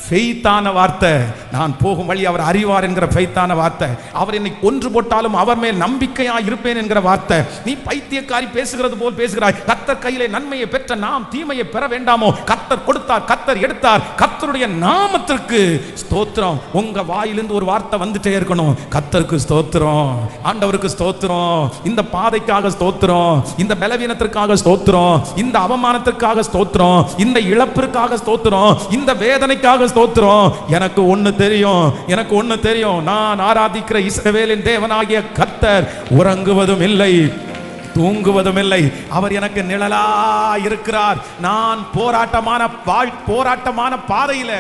ஃபெய்த்தான வார்த்தை. நான் போகும் வழி அவர் அறிவார் என்கிற ஃபெய்த்தான வார்த்தை. அவர் என்னை கொன்று போட்டாலும் அவர் மேல் நம்பிக்கையா இருப்பேன் என்கிற வார்த்தை. நீ பைத்தியக்காரி பேசுகிறது போல் பேசுகிறாய். கர்த்தர் கையிலே நன்மையை பெற்ற நாம் தீமையை பெற வேண்டாமோ? கர்த்தர் கொடுத்தார், கர்த்தர் எடுத்தார். கர்த்தருடைய நாமத்திற்கு ஸ்தோத்திரம். உங்க வாயிலிருந்து ஒரு வார்த்தை வந்துட்டே இருக்கணும். கர்த்தருக்கு ஸ்தோத்திரம், ஆண்டவருக்கு ஸ்தோத்திரம், இந்த பாதைக்காக ஸ்தோத்திரம், இந்த பலவீனத்திற்காக ஸ்தோத்திரம், இந்த அவமானத்திற்காக ஸ்தோத்திரம், இந்த இழப்பிற்காக ஸ்தோத்திரம், இந்த வேதனைக்காக ஸ்தோத்திரம். எனக்கு ஒண்ணு தெரியும், நான் ஆராதிக்கிற இஸ்ரவேலின் தேவனாகிய கர்த்தர் உறங்குவதும் இல்லை, தூங்குவதும் இல்லை. அவர் எனக்கு நிழலா இருக்கிறார். நான் போராட்டமான பாதையில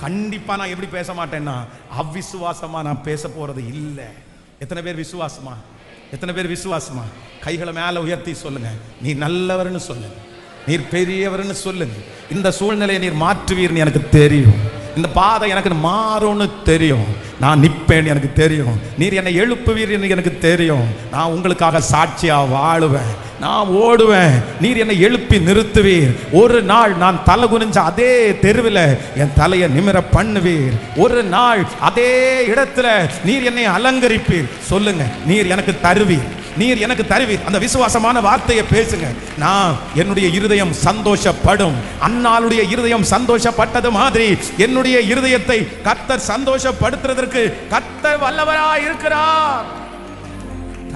கண்டிப்பா நான் எப்படி பேச மாட்டேன்னா அவ்விசுவாசமா நான் பேச போறது இல்லை. எத்தனை பேர் விசுவாசமா? எத்தனை பேர் விசுவாசமா? கைகளை மேல உயர்த்தி சொல்லுங்க. நீ நல்லவர்னு சொல்லுங்க, நீர் பெரியவர்னு சொல்லுங்க. இந்த சூழ்நிலையை நீர் மாற்றுவீர்னு எனக்கு தெரியும். இந்த பாதை எனக்கு மாறும்னு தெரியும். நான் நிற்பேன் எனக்கு தெரியும். நீர் என்னை எழுப்புவீர் எனக்கு தெரியும். நான் உங்களுக்காக சாட்சியா வாழுவேன், நான் ஓடுவேன். நீர் என்னை எழுப்பி நிறுத்துவீர். ஒரு நாள் நான் தலை குனிஞ்ச அதே தெருவில் என் தலையை நிமிர பண்ணுவீர். ஒரு நாள் அதே இடத்துல நீர் என்னை அலங்கரிப்பீர். சொல்லுங்க, நீர் எனக்கு தருவீர், நீர் எனக்கு தருவீர். அந்த விசுவாசமான வார்த்தையை பேசுங்க. நான் என்னுடைய இருதயம் சந்தோஷப்படும். அன்னாளுடைய இருதயம் சந்தோஷப்பட்டது மாதிரி என்னுடைய இருதயத்தை கர்த்தர் சந்தோஷப்படுத்துறதற்கு கர்த்தர் வல்லவராய் இருக்கிறார்.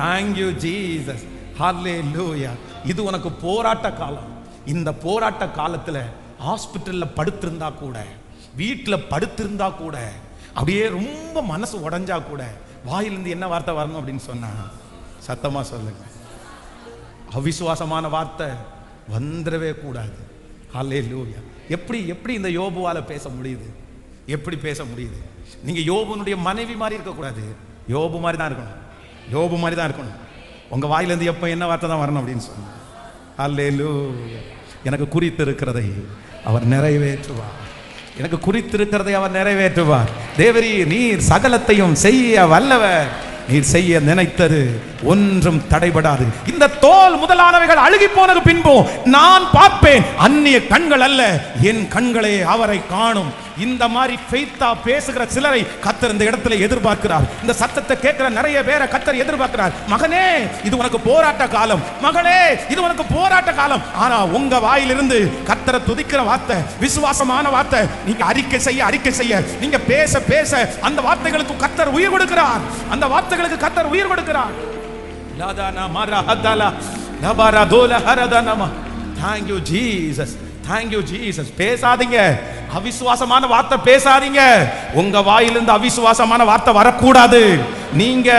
Thank you Jesus. Hallelujah. இது உனக்கு போராட்ட காலம். இந்த போராட்ட காலத்துல ஹாஸ்பிட்டல்ல படுத்திருந்தா கூட, வீட்டுல படுத்திருந்தா கூட, அப்படியே ரொம்ப மனசு உடைஞ்சா கூட வாயிலிருந்து என்ன வார்த்தை வரணும் அப்படின்னு சொன்னா சத்தமா சொல்லுங்க, அவிசுவாசமான வார்த்தை வந்துடவே கூடாது. ஹல்லேலூயா. எப்படி இந்த யோபுவால பேச முடியுது? எப்படி பேச முடியுது? நீங்க யோபுனுடைய மனைவி மாதிரி இருக்கக்கூடாது, யோபு மாதிரி தான் இருக்கணும். யோபு மாதிரி தான் இருக்கணும். உங்க வாயிலிருந்து எப்போ என்ன வார்த்தை தான் வரணும் அப்படின்னு சொன்னார். ஹல்லேலூயா. எனக்கு குறித்திருக்கிறதை அவர் நிறைவேற்றுவார். எனக்கு குறித்திருக்கிறதை அவர் நிறைவேற்றுவார். தேவரீ, நீர் சகலத்தையும் செய்ய வல்லவர். நீர் செய்ய நினைத்தது ஒன்றும் தடைபடாது. இந்த தோல் முதலானவைகள் அழுகி போனது பின்போ நான் பார்ப்பேன், அந்நிய கண்கள் அல்ல, என் கண்களே அவரை காணும். இந்த மாதிரி ஃபெய்த்தா பேசுகிற சிலரை கர்த்தர் இந்த இடத்துல எதிர்பார்க்கிறார். இந்த சத்தத்தை கேட்கிற நிறைய பேரை கர்த்தர் எதிர்பார்க்கிறார். மகனே, இது உனக்கு போராட்ட காலம். மகளே, இது உனக்கு போராட்ட காலம். ஆனா உங்க வாயிலிருந்து கர்த்தரை துதிக்கிற வார்த்தை, விசுவாசமான வார்த்தை, நீங்க அறிக்கை செய்ய நீங்க பேச அந்த வார்த்தைகளுக்கு கர்த்தர் உயிர் கொடுக்கிறார். அந்த வார்த்தைகளுக்கு கர்த்தர் உயிர் கொடுக்கிறார். லாதானா மரஹதலா லபரதோல ஹரதனமா. Thank you Jesus. Thank you Jesus. பேசாதீங்க, அவிசுவாசமான வார்த்தை பேசாதீங்க. உங்க வாயிலிருந்து அவிசுவாசமான வார்த்தை வரக்கூடாது. நீங்க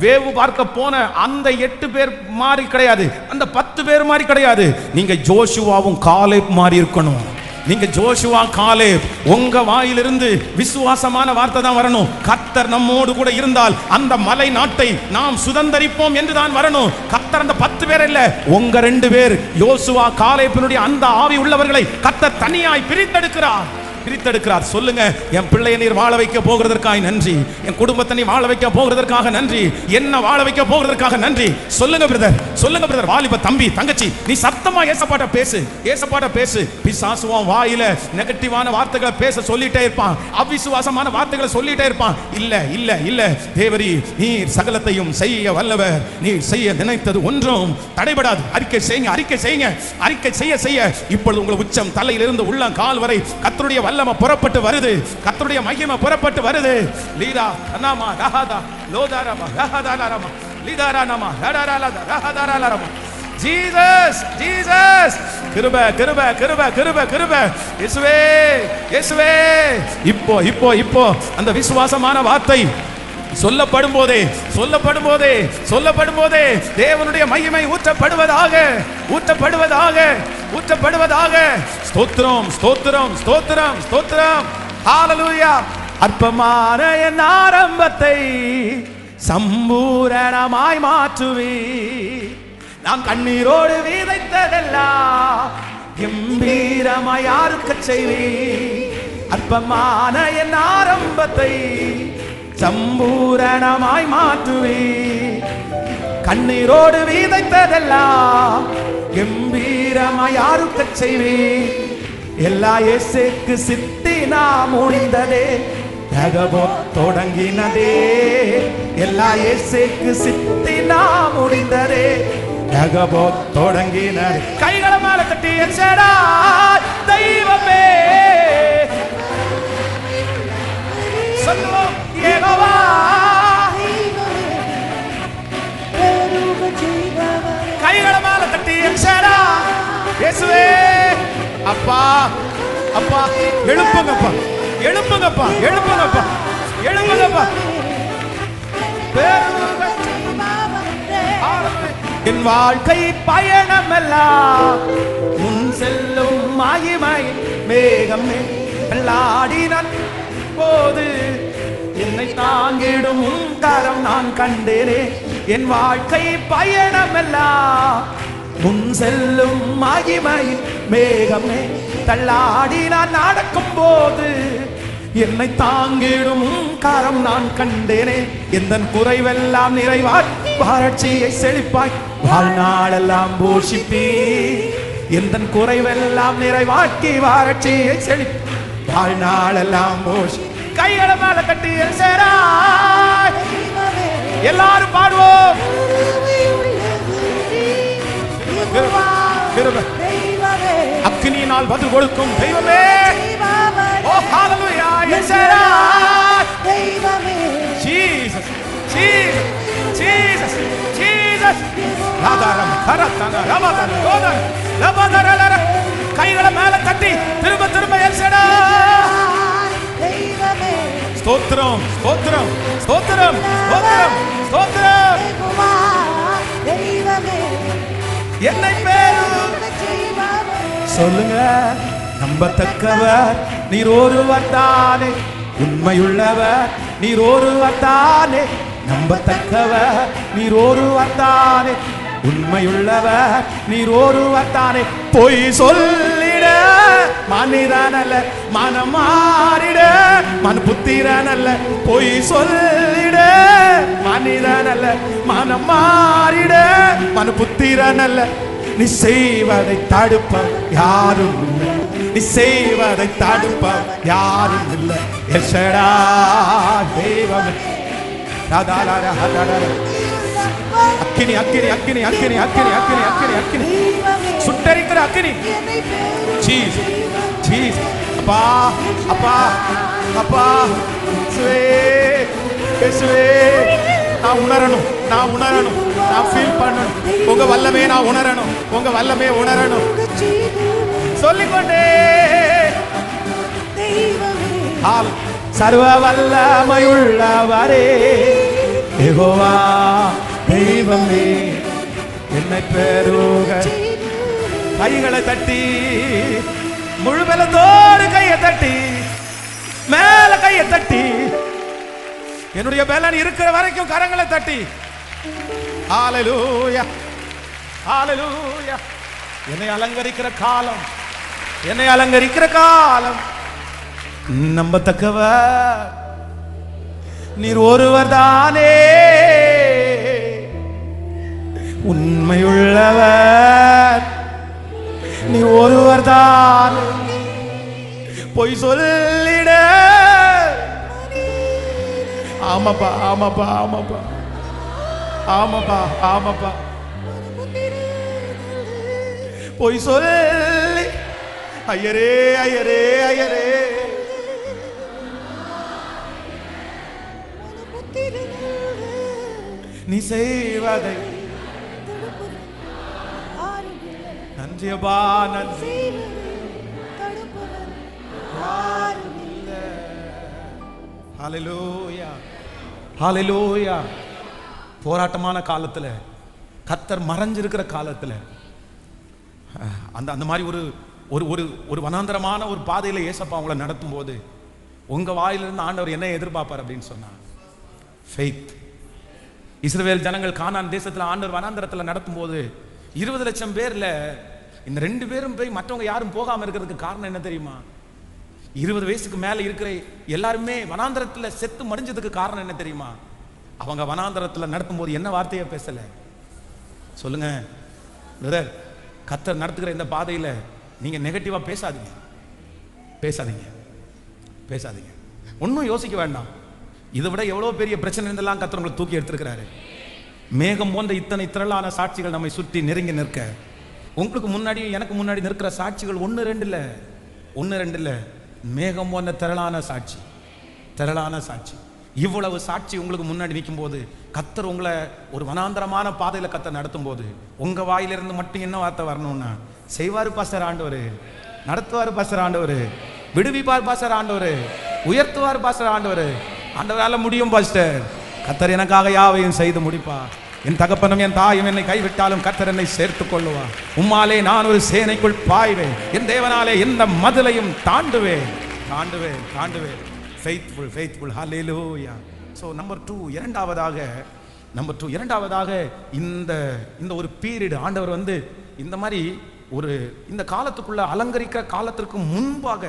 வேவு பார்க்க போன அந்த 8 பேர் மாதிரி கிடையாது, அந்த 10 பேர் மாதிரி கிடையாது. நீங்க ஜோஷுவாவும் காலேப் மாதிரி இருக்கணும். நீங்க ஜோஷுவா காலேப், உங்க வாயிலிருந்து விசுவாசமான வார்த்தை தான் வரணும். கர்த்தர் நம்மோடு கூட இருந்தால் அந்த மலை நாட்டை நாம் சுதந்தரிப்போம் என்று தான் வரணும். கர்த்தர் அந்த 10 பேர் இல்ல, உங்க 2 பேர் யோசுவா காலேப்பினுடைய அந்த ஆவி உள்ளவர்களை கர்த்தர் தனியாய் பிரித்தெடுக்கிறார். சொல்லுங்க, என் பிள்ளையை நீர் வாழ வைக்க போகிறதற்காக நன்றி, என் குடும்பத்தை நீ வாழ வைக்க போகிறதற்காக நன்றி, என்ன வாழ வைக்க போகிறதற்காக நன்றி. சொல்லுங்க பிரதர், வாலிப தம்பி தங்கச்சி, நீ சத்தமா ஏசப்பாட்ட பேசு. பிசாசுவான் வாயில நெகட்டிவான வார்த்தைகளை பேச சொல்லிட்டே இருப்பான், அவிசுவாசமான வார்த்தைகளை சொல்லிட்டே இருப்பான். இல்ல தேவரீ, நீர் சகலத்தையும் செய்ய வல்லவர். நீர் செய்ய நினைத்தது ஒன்றும் தடைபடாது. அறிக்கை செய்ய இப்பொழுது உங்கள் உச்சம் தலையிலிருந்து உள்ள கால் வரை கர்த்தருடைய வல்லமை புறப்பட்டு வருது, கர்த்தருடைய மகிமை புறப்பட்டு வருது. லீதா அனாமா ரஹதா லோதாரமா ரஹதாராமா லீதாரானாமா ரடராலதா ரஹதாராலாமா. ஜீசஸ் கிருபை இயேசுவே. இப்போ அந்த விசுவாசமான வார்த்தை சொல்லப்படும் போதே தேவனுடைய மகிமை ஊற்றப்படுவதாக. ஸ்தோத்திரம். ஹல்லேலூயா. அற்பமான என் ஆரம்பத்தை சம்பூரணமாய் மாற்றுவே. நான் கண்ணீரோடு விதைத்ததெல்லாம் கம்பீரமாய் யாருக்கு செய்வே. அற்பமான என் ஆரம்பத்தை சம்பூரணமாய் மாற்றுவே. கண்ணீரோடு விதைத்ததெல்லாம் கம்பீரமாய் யாருக்கு செய்வே. எல்லா இயேசுக்கு சித்தினா முடிந்ததே, தகவோ தொடங்கினதே. எல்லா இயேசுக்கு சித்தினா முடிந்ததே, தகவோ தொடங்கினதே. கைகளை மேல தட்டி எச்சடா தெய்வமே சொல்லுவோம், யெகோவா கைகளை மேல தட்டி எச்சடா இயேசுவே. அப்பா எழுப்புங்கப்பா. என் வாழ்க்கை பயணமெல்லாம் முன் செல்லும் மகிமை மேகமே. தள்ளாடினான் போது என்னை தாங்கிடும் கரம் நான் கண்டேனே. என் வாழ்க்கை பயணமெல்லாம் முன் செல்லும் மகிமையின் மேகமே. தள்ளாடி நான் நடக்கும் போது என்னை தாங்கிடும் கரம் நான் கண்டேனே. எந்த குறைவெல்லாம் நிறைவாய் வறட்சியை செழிப்பாய் வாழ்நாளெல்லாம் போஷிப்பீ. எந்த குறைவெல்லாம் நிறைவாக்கி வறட்சியை செழிப்பாய் வாழ்நாளெல்லாம் போஷி. கைகளை மேல கட்டி சேராய் எல்லாரும் பாடுவோம். அக்கினியினால் பதில் கொடுக்கும் தெய்வமே. ஓ ஹalleluya தெய்வமே. Jesus Jesus Jesus Jesus. ராதாரம் கரத்தன ரமதன கோதன லபதரலர. கைகளை மேல தட்டி திரும்ப திரும்ப எல்சடா தெய்வமே. ஸ்தோத்திரம் ஸ்தோத்திரம் ஸ்தோத்திரம் ஸ்தோத்திரம் ஸ்தோத்திரம் தெய்வமே. என்னை பேரு சொல்லுங்க. நம்பத்தக்கவர் நீர் ஒருவர் தானே. உண்மையுள்ளவர் நீர் ஒருவர் தானே. நம்பத்தக்கவர் நீர் ஒருவர் தானே. உண்மையுள்ளவர் நீர் ஒருவர் தானே. பொய் சொல்லிட மனிதனல்ல மனம் மாறிட மன புத்திரனல்ல. பொய் சொல்லிட மனிதனல்ல மனம் மாறிட மன புத்திரனல்ல. நீ செய்வதை தடுப்ப யாரும் இல்லை. நீ செய்வதை தடுப்ப யாரும் இல்லை. எல்ஷடா தெய்வமே. அக்கினி அக்கினி அக்கினி அக்கினி அக்கினி அக்கினி அக்கினி அக்கினி சுட்டரிக்கிற அக்கினி. Jesus Jesus. அப்பா அப்பா அப்பா இயேசுவே நான் உணரணும். நான் உணரணும். நான் ஃபீல் பண்ணணும். உங்க வல்லமே நான் உணரணும். உங்க வல்லமே உணரணும். சொல்லிக்கொண்டே சர்வ வல்லமையுள்ளவரே யெகோவா தெய்வமே. என்னை பெருக. கைகளை தட்டி முழு பலத்தோடு கையை தட்டி மேல கையை தட்டி என்னுடைய பலன் இருக்கிற வரைக்கும் கரங்களை தட்டி ஹalleluya ஹalleluya. என்னை அலங்கரிக்கிற காலம், என்னை அலங்கரிக்கிற காலம். நம்பத்தக்கவர் நீர் ஒருவர் தானே. உண்மையுள்ளவர் நீ ஒருவர் தான். பொய் சொல்லிட ஆமாப்பா ஆமாப்பா ஆமாப்பா ஆமாப்பா ஆமாப்பா. பொய் சொல்லி ஐயரே ஐயரே ஐயரே. நீ செய்வதை நன்றியப்பா நன்றி. ஹalleluya ஹalleluya. போராட்டமான காலத்துல கர்த்தர் மறைஞ்சிருக்கிற காலத்துல அந்த மாதிரி ஒரு ஒரு ஒரு வனாந்தரமான ஒரு பாதையில ஏசப்பா அவங்கள நடத்தும் போது உங்க வாயிலிருந்து ஆண்டவர் என்ன எதிர்பார்ப்பார் அப்படின்னு சொன்னா ஃபெய்த். இஸ்ரவேல் ஜனங்கள் கானான் தேசத்துல ஆண்டவர் வனாந்தரத்துல நடத்தும் போது 20 லட்சம் பேர்ல இந்த 2 பேரும் போய் மற்றவங்க யாரும் போகாம இருக்கிறதுக்கு காரணம் என்ன தெரியுமா? 20 வயசுக்கு மேல இருக்கிற எல்லாருமே வனாந்தரத்துல செத்து மடிஞ்சதுக்கு காரணம் என்ன தெரியுமா? அவங்க வனாந்தரத்துல நடத்தும் போது என்ன வார்த்தையை பேசல சொல்லுங்க பிரதர். கர்த்தர் நடத்துகிற இந்த பாதையில நீங்க நெகட்டிவா பேசாதீங்க பேசாதீங்க பேசாதீங்க. ஒன்னும் யோசிக்க வேண்டாம். இதை விட எவ்வளவு பெரிய பிரச்சனை இருந்தெல்லாம் கர்த்தர் உங்களை தூக்கி எடுத்திருக்கிறாரு. மேகம் போன்ற இத்தனை திரளான சாட்சிகள் நம்மை சுற்றி நெருங்கி நிற்க, உங்களுக்கு முன்னாடி எனக்கு முன்னாடி நிற்கிற சாட்சிகள் 1-2 இல்ல, மேகம் போன்ற திரளான சாட்சி, திரளான சாட்சி. இவ்வளவு சாட்சி உங்களுக்கு முன்னாடி நிற்கும் போது கர்த்தர் உங்களை ஒரு வனாந்தரமான பாதையில கர்த்தர் நடத்தும் போது உங்க வாயிலிருந்து மட்டும் என்ன வார்த்தை வரணும்னா, செய்வாரு பாஸ்டர் ஆண்டவர், நடத்துவாரு பாஸ்டர் ஆண்டவர், விடுவிப்பார் பாஸ்டர் ஆண்டவர், உயர்த்துவார் பாஸ்டர் ஆண்டவர், ஆண்டவரால முடியும் பாஸ்டர், கர்த்தர் எனக்காக யாவையும் செய்து முடிப்பார். என் தகப்பனும் என் தாயும் என்னை கைவிட்டாலும் கர்த்தர் என்னை சேர்த்துக் கொள்ளுவார். உம்மாலே நான் ஒரு சேனைக்குள் பாய்வேன், என் தேவனாலே எந்த மதிலையும் தாண்டுவேன். தாண்டுவேன். ஃபெய்த்ஃபுல் ஹல்லேலூயா. ஸோ நம்பர் 2 இரண்டாவதாக இந்த ஒரு பீரியட் ஆண்டவர் வந்து இந்த மாதிரி இந்த காலத்துக்குள்ள அலங்கரிக்கிற காலத்திற்கு முன்பாக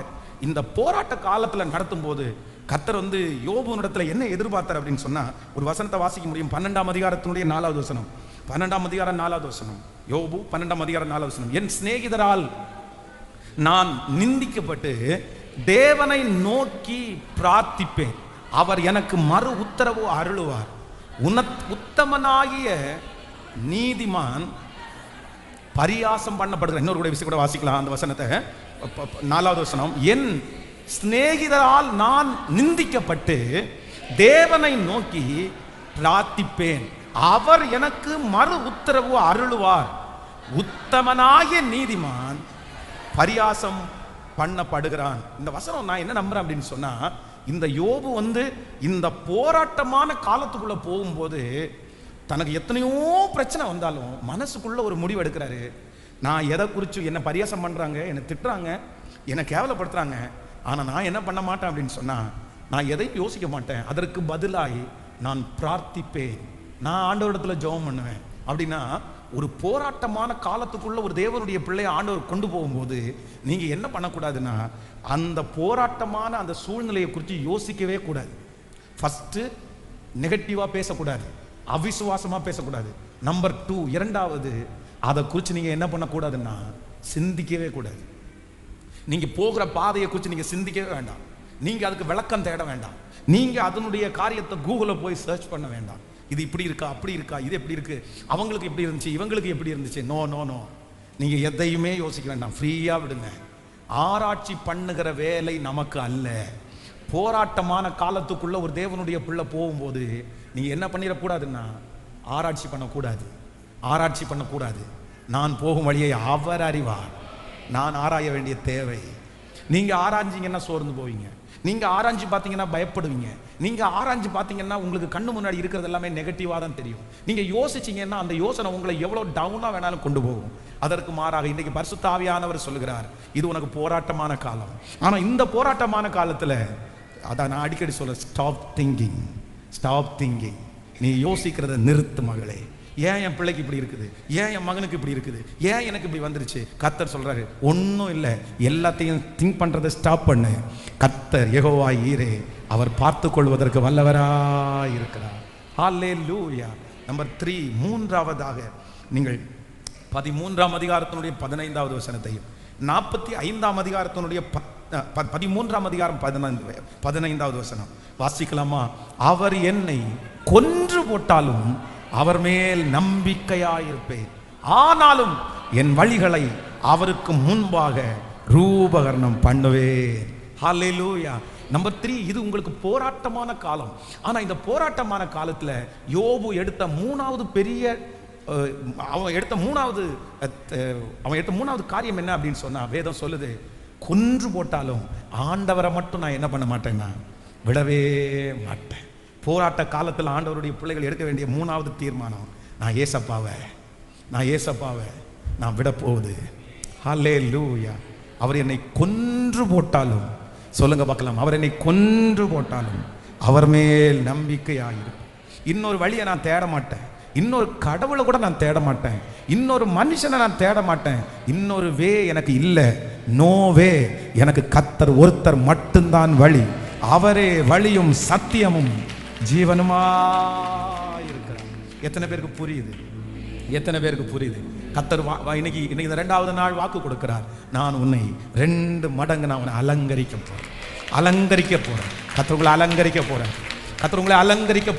இந்த போராட்ட காலத்தில் நடத்தும் போது கர்த்தர் வந்து யோபுனிடத்துல என்ன எதிர்பார்த்தார் அப்படின்னு சொன்னா, ஒரு வசனத்தை வாசிக்க முடியும். 12ஆம் அதிகாரத்தினுடைய 4வது வசனம். 12ஆம் அதிகாரம் 4வது வசனம். யோபு 12ஆம் அதிகாரம் 4வது வசனம். என் சிநேகிதரால் நான் நிந்திக்கப்பட்டு தேவனை நோக்கி பிரார்த்திப்பேன், அவர் எனக்கு மறு உத்தரவு அருளுவார். உத்தமனாகிய நீதிமான் பரியாசம் பண்ணப்படுகிற இன்னொரு கூட விஷயம் கூட வாசிக்கலாம் அந்த வசனத்தை. 4வது வசனம். என் சிநேகிதரால் நான் நிந்திக்கப்பட்டு தேவனை நோக்கி பிரார்த்திப்பேன், அவர் எனக்கு மறு உத்தரவு அருளுவார். உத்தமனாகிய நீதிமான் பரியாசம் பண்ணப்படுகிறான். இந்த வசனம் நான் என்ன நம்புறேன் அப்படின்னு சொன்னா, இந்த யோபு வந்து இந்த போராட்டமான காலத்துக்குள்ள போகும்போது தனக்கு எத்தனையோ பிரச்சனை வந்தாலும் மனசுக்குள்ள ஒரு முடிவு எடுக்கிறாரு. நான் எதை குறித்து என்ன பரியாசம் பண்றாங்க, என்னை திட்டுறாங்க, என்னை கேவலப்படுத்துறாங்க, ஆனா நான் என்ன பண்ண மாட்டேன் அப்படின்னு சொன்னா, நான் எதையும் யோசிக்க மாட்டேன். அதற்கு பதிலாகி நான் பிரார்த்திப்பேன், நான் ஆண்டவரிடத்துல ஜெபம் பண்ணுவேன். அப்படின்னா ஒரு போராட்டமான காலத்துக்குள்ள ஒரு தேவனுடைய பிள்ளையை ஆண்டவர் கொண்டு போகும்போது நீங்க என்ன பண்ணக்கூடாதுன்னா, அந்த போராட்டமான அந்த சூழ்நிலையை குறித்து யோசிக்கவே கூடாது. ஃபர்ஸ்ட் நெகட்டிவா பேசக்கூடாது, அவிசுவாசமா பேசக்கூடாது. நம்பர் 2 இரண்டாவது, அதை குறித்து நீங்க என்ன பண்ணக்கூடாதுன்னா சிந்திக்கவே கூடாது. நீங்க போகிற பாதையை குறித்து நீங்க சிந்திக்கவே வேண்டாம். நீங்க அதுக்கு விளக்கம் தேட வேண்டாம். நீங்க அதனுடைய காரியத்தை கூகுளில் போய் சர்ச் பண்ண வேண்டாம். இது இப்படி இருக்கா, அப்படி இருக்கா, இது எப்படி இருக்கு, அவங்களுக்கு எப்படி இருந்துச்சு, இவங்களுக்கு எப்படி இருந்துச்சு. நோ நோ நோ, நீங்க எதையுமே யோசிக்க வேண்டாம், ஃப்ரீயா விடுங்க. ஆராய்ச்சி பண்ணுகிற வேலை நமக்கு அல்ல. போராட்டமான காலத்துக்குள்ள ஒரு தேவனுடைய பிள்ளை போகும்போது நீங்க என்ன பண்ணிடக்கூடாதுன்னா ஆராய்ச்சி பண்ணக்கூடாது. நான் போகும் வழியை அவர் அறிவார். நான் ஆராய வேண்டிய தேவை. நீங்க ஆராய்ஞ்சிங்கன்னா சோர்ந்து போவீங்க. நீங்க ஆராய்ச்சி பார்த்தீங்கன்னா பயப்படுவீங்க. நீங்க ஆராய்ச்சி பார்த்தீங்கன்னா உங்களுக்கு கண்ணு முன்னாடி இருக்கிறது எல்லாமே நெகட்டிவா தான் தெரியும். நீங்க யோசிச்சீங்கன்னா அந்த யோசனை உங்களை எவ்வளவு டவுனா வேணாலும் கொண்டு போகும். அதற்கு மாறாக இன்றைக்கு பரிசுத்த ஆவியானவர் சொல்லுகிறார், இது உனக்கு போராட்டமான காலம். ஆனா இந்த போராட்டமான காலத்துல அதான் நான் அடிக்கடி சொல்ல, ஸ்டாப் திங்கிங். நீ யோசிக்கிறத நிறுத்து மகளே. ஏன் என் பிள்ளைக்கு இப்படி இருக்குது, ஏன் என் மகனுக்கு இப்படி இருக்குது, ஏன் எனக்கு இப்படி வந்துருச்சு. கர்த்தர் சொல்றாரு, ஒன்றும் இல்லை, எல்லாத்தையும் திங்க் பண்றதை ஸ்டாப் பண்ணு. கர்த்தர் யெகோவா ஈரே, அவர் பார்த்து கொள்வதற்கு வல்லவராய் இருக்கிறார். ஹல்லேலூயா. நம்பர் 3 மூன்றாவதாக நீங்கள் 13ஆம் அதிகாரத்தினுடைய 15வது வசனத்தையும் 45ஆம் அதிகாரத்தினுடைய 13ஆம் அதிகாரம் 15வது வசனம் வாசிக்கலாமா? அவர் என்னை கொன்று போட்டாலும் அவர் மேல் நம்பிக்கையாயிருப்பேன், ஆனாலும் என் வழிகளை அவருக்கு முன்பாக ரூபகரணம் பண்ணுவேன். ஹல்லேலூயா. நம்பர் 3, இது உங்களுக்கு போராட்டமான காலம். ஆனா இந்த போராட்டமான காலத்துல யோபு எடுத்த மூணாவது காரியம் என்ன அப்படின்னு சொன்னா, வேதம் சொல்லுது, கொன்று போட்டாலும் ஆண்டவரை மட்டும் நான் என்ன பண்ண மாட்டேன்னா விடவே மாட்டேன். போராட்ட காலத்தில் ஆண்டவருடைய பிள்ளைகள் எடுக்க வேண்டிய 3வது தீர்மானம், நான் ஏசப்பாவை நான் விட போகுது. ஹல்லேலூயா. அவர் என்னை கொன்று போட்டாலும், சொல்லுங்க பார்க்கலாம், அவர் என்னை கொன்று போட்டாலும் அவர் மேல் நம்பிக்கையாயிருக்கும். இன்னொரு வழியை நான் தேட மாட்டேன், இன்னொரு கடவுளை கூட நான் தேட மாட்டேன், இன்னொரு மனுஷனை நான் தேட மாட்டேன். இன்னொரு வே எனக்கு இல்லை, நோ வே. எனக்கு கர்த்தர் ஒருத்தர் மட்டும்தான் வழி. அவரே வழியும் சத்தியமும் ஜீவனுமா இருக்கிறார். எத்தனை பேருக்கு புரியுது? கர்த்தர் இன்னைக்கு இந்த 2வது நாள் வாக்கு கொடுக்கிறார், நான் உன்னை 2 மடங்கு நான் உன்னை அலங்கரிக்க போறேன். கர்த்தர் உங்களை அலங்கரிக்க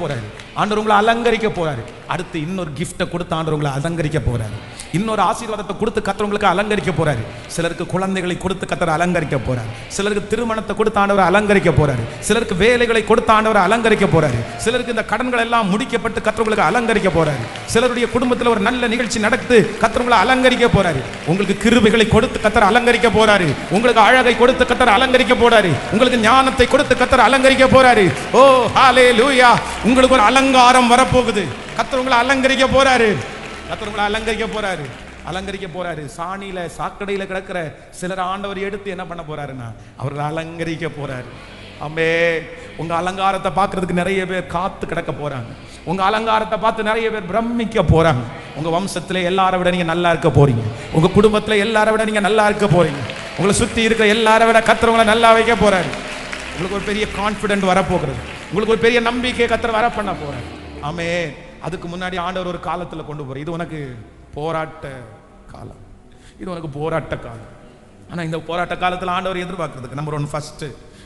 போறார். ஆண்டவர் உங்களை அலங்கரிக்க போறாரு. அடுத்து இன்னொரு கிஃப்ட்டை கொடுத்து ஆண்டவர் உங்களை அலங்கரிக்க போறாரு. இன்னொரு ஆசீர்வாதத்தை கொடுத்து கர்த்தர் உங்களுக்கு அலங்கரிக்க போறாரு. சிலருக்கு குழந்தைகளை கொடுத்து கர்த்தர் அலங்கரிக்க போறாரு. சிலருக்கு திருமணத்தை கொடுத்து ஆண்டவர் அலங்கரிக்க போறாரு. சிலருக்கு வேலைகளை கொடுத்து ஆண்டவர் அலங்கரிக்க போறாரு. சிலருக்கு இந்த கடன்கள் எல்லாம் முடிக்கப்பட்டு கர்த்தர் உங்களுக்கு அலங்கரிக்க போறாரு. சிலருடைய குடும்பத்தில் ஒரு நல்ல நிகழ்ச்சி நடத்து கர்த்தர் உங்களை அலங்கரிக்க போறாரு. உங்களுக்கு கிருபைகளை கொடுத்து கர்த்தர் அலங்கரிக்க போறாரு. உங்களுக்கு அழகை கொடுத்து கர்த்தர் அலங்கரிக்க போறாரு. உங்களுக்கு ஞானத்தை கொடுத்து கர்த்தர் அலங்கரிக்க போறாரு. ஓ ஹல்லேலூயா. உங்களுக்கு ஒரு அலங்காரம் வரப்போகுது. கர்த்தர் உங்களை அலங்கரிக்க போறாரு. அலங்கரிக்க போறாரு. சாணியில சாக்கடையில கிடக்கிற சிலர் ஆண்டவர் எடுத்து என்ன பண்ண போறாருன்னா அவர்கள் அலங்கரிக்க போறாரு. அம்மே, உங்க அலங்காரத்தை பார்க்கறதுக்கு நிறைய பேர் காத்து கிடக்க போறாங்க. உங்க அலங்காரத்தை பார்த்து நிறைய பேர் பிரமிக்க போறாங்க. உங்க வம்சத்துல எல்லாரை விட நீங்க நல்லா இருக்க போறீங்க. உங்க குடும்பத்துல எல்லாரை விட நீங்க நல்லா இருக்க போறீங்க. உங்களை சுத்தி இருக்கிற எல்லாரை விட கர்த்தர் நல்லா வைக்க போறாரு. உங்களுக்கு ஒரு பெரிய கான்ஃபிடென்ட் வரப்போகிறது. உங்களுக்கு ஒரு பெரிய நம்பிக்கை கர்த்தர் வர பண்ண போறாரு. ஆமே, அதுக்கு முன்னாடி ஆண்டவர் ஒரு காலத்துல கொண்டு போற. இது உனக்கு போராட்ட காலம், இது உனக்கு போராட்ட காலம். ஆனா இந்த போராட்ட காலத்துல ஆண்டவர் எதிர்பார்க்கறதுக்கு நம்பர் 1, ஃபர்ஸ்ட்,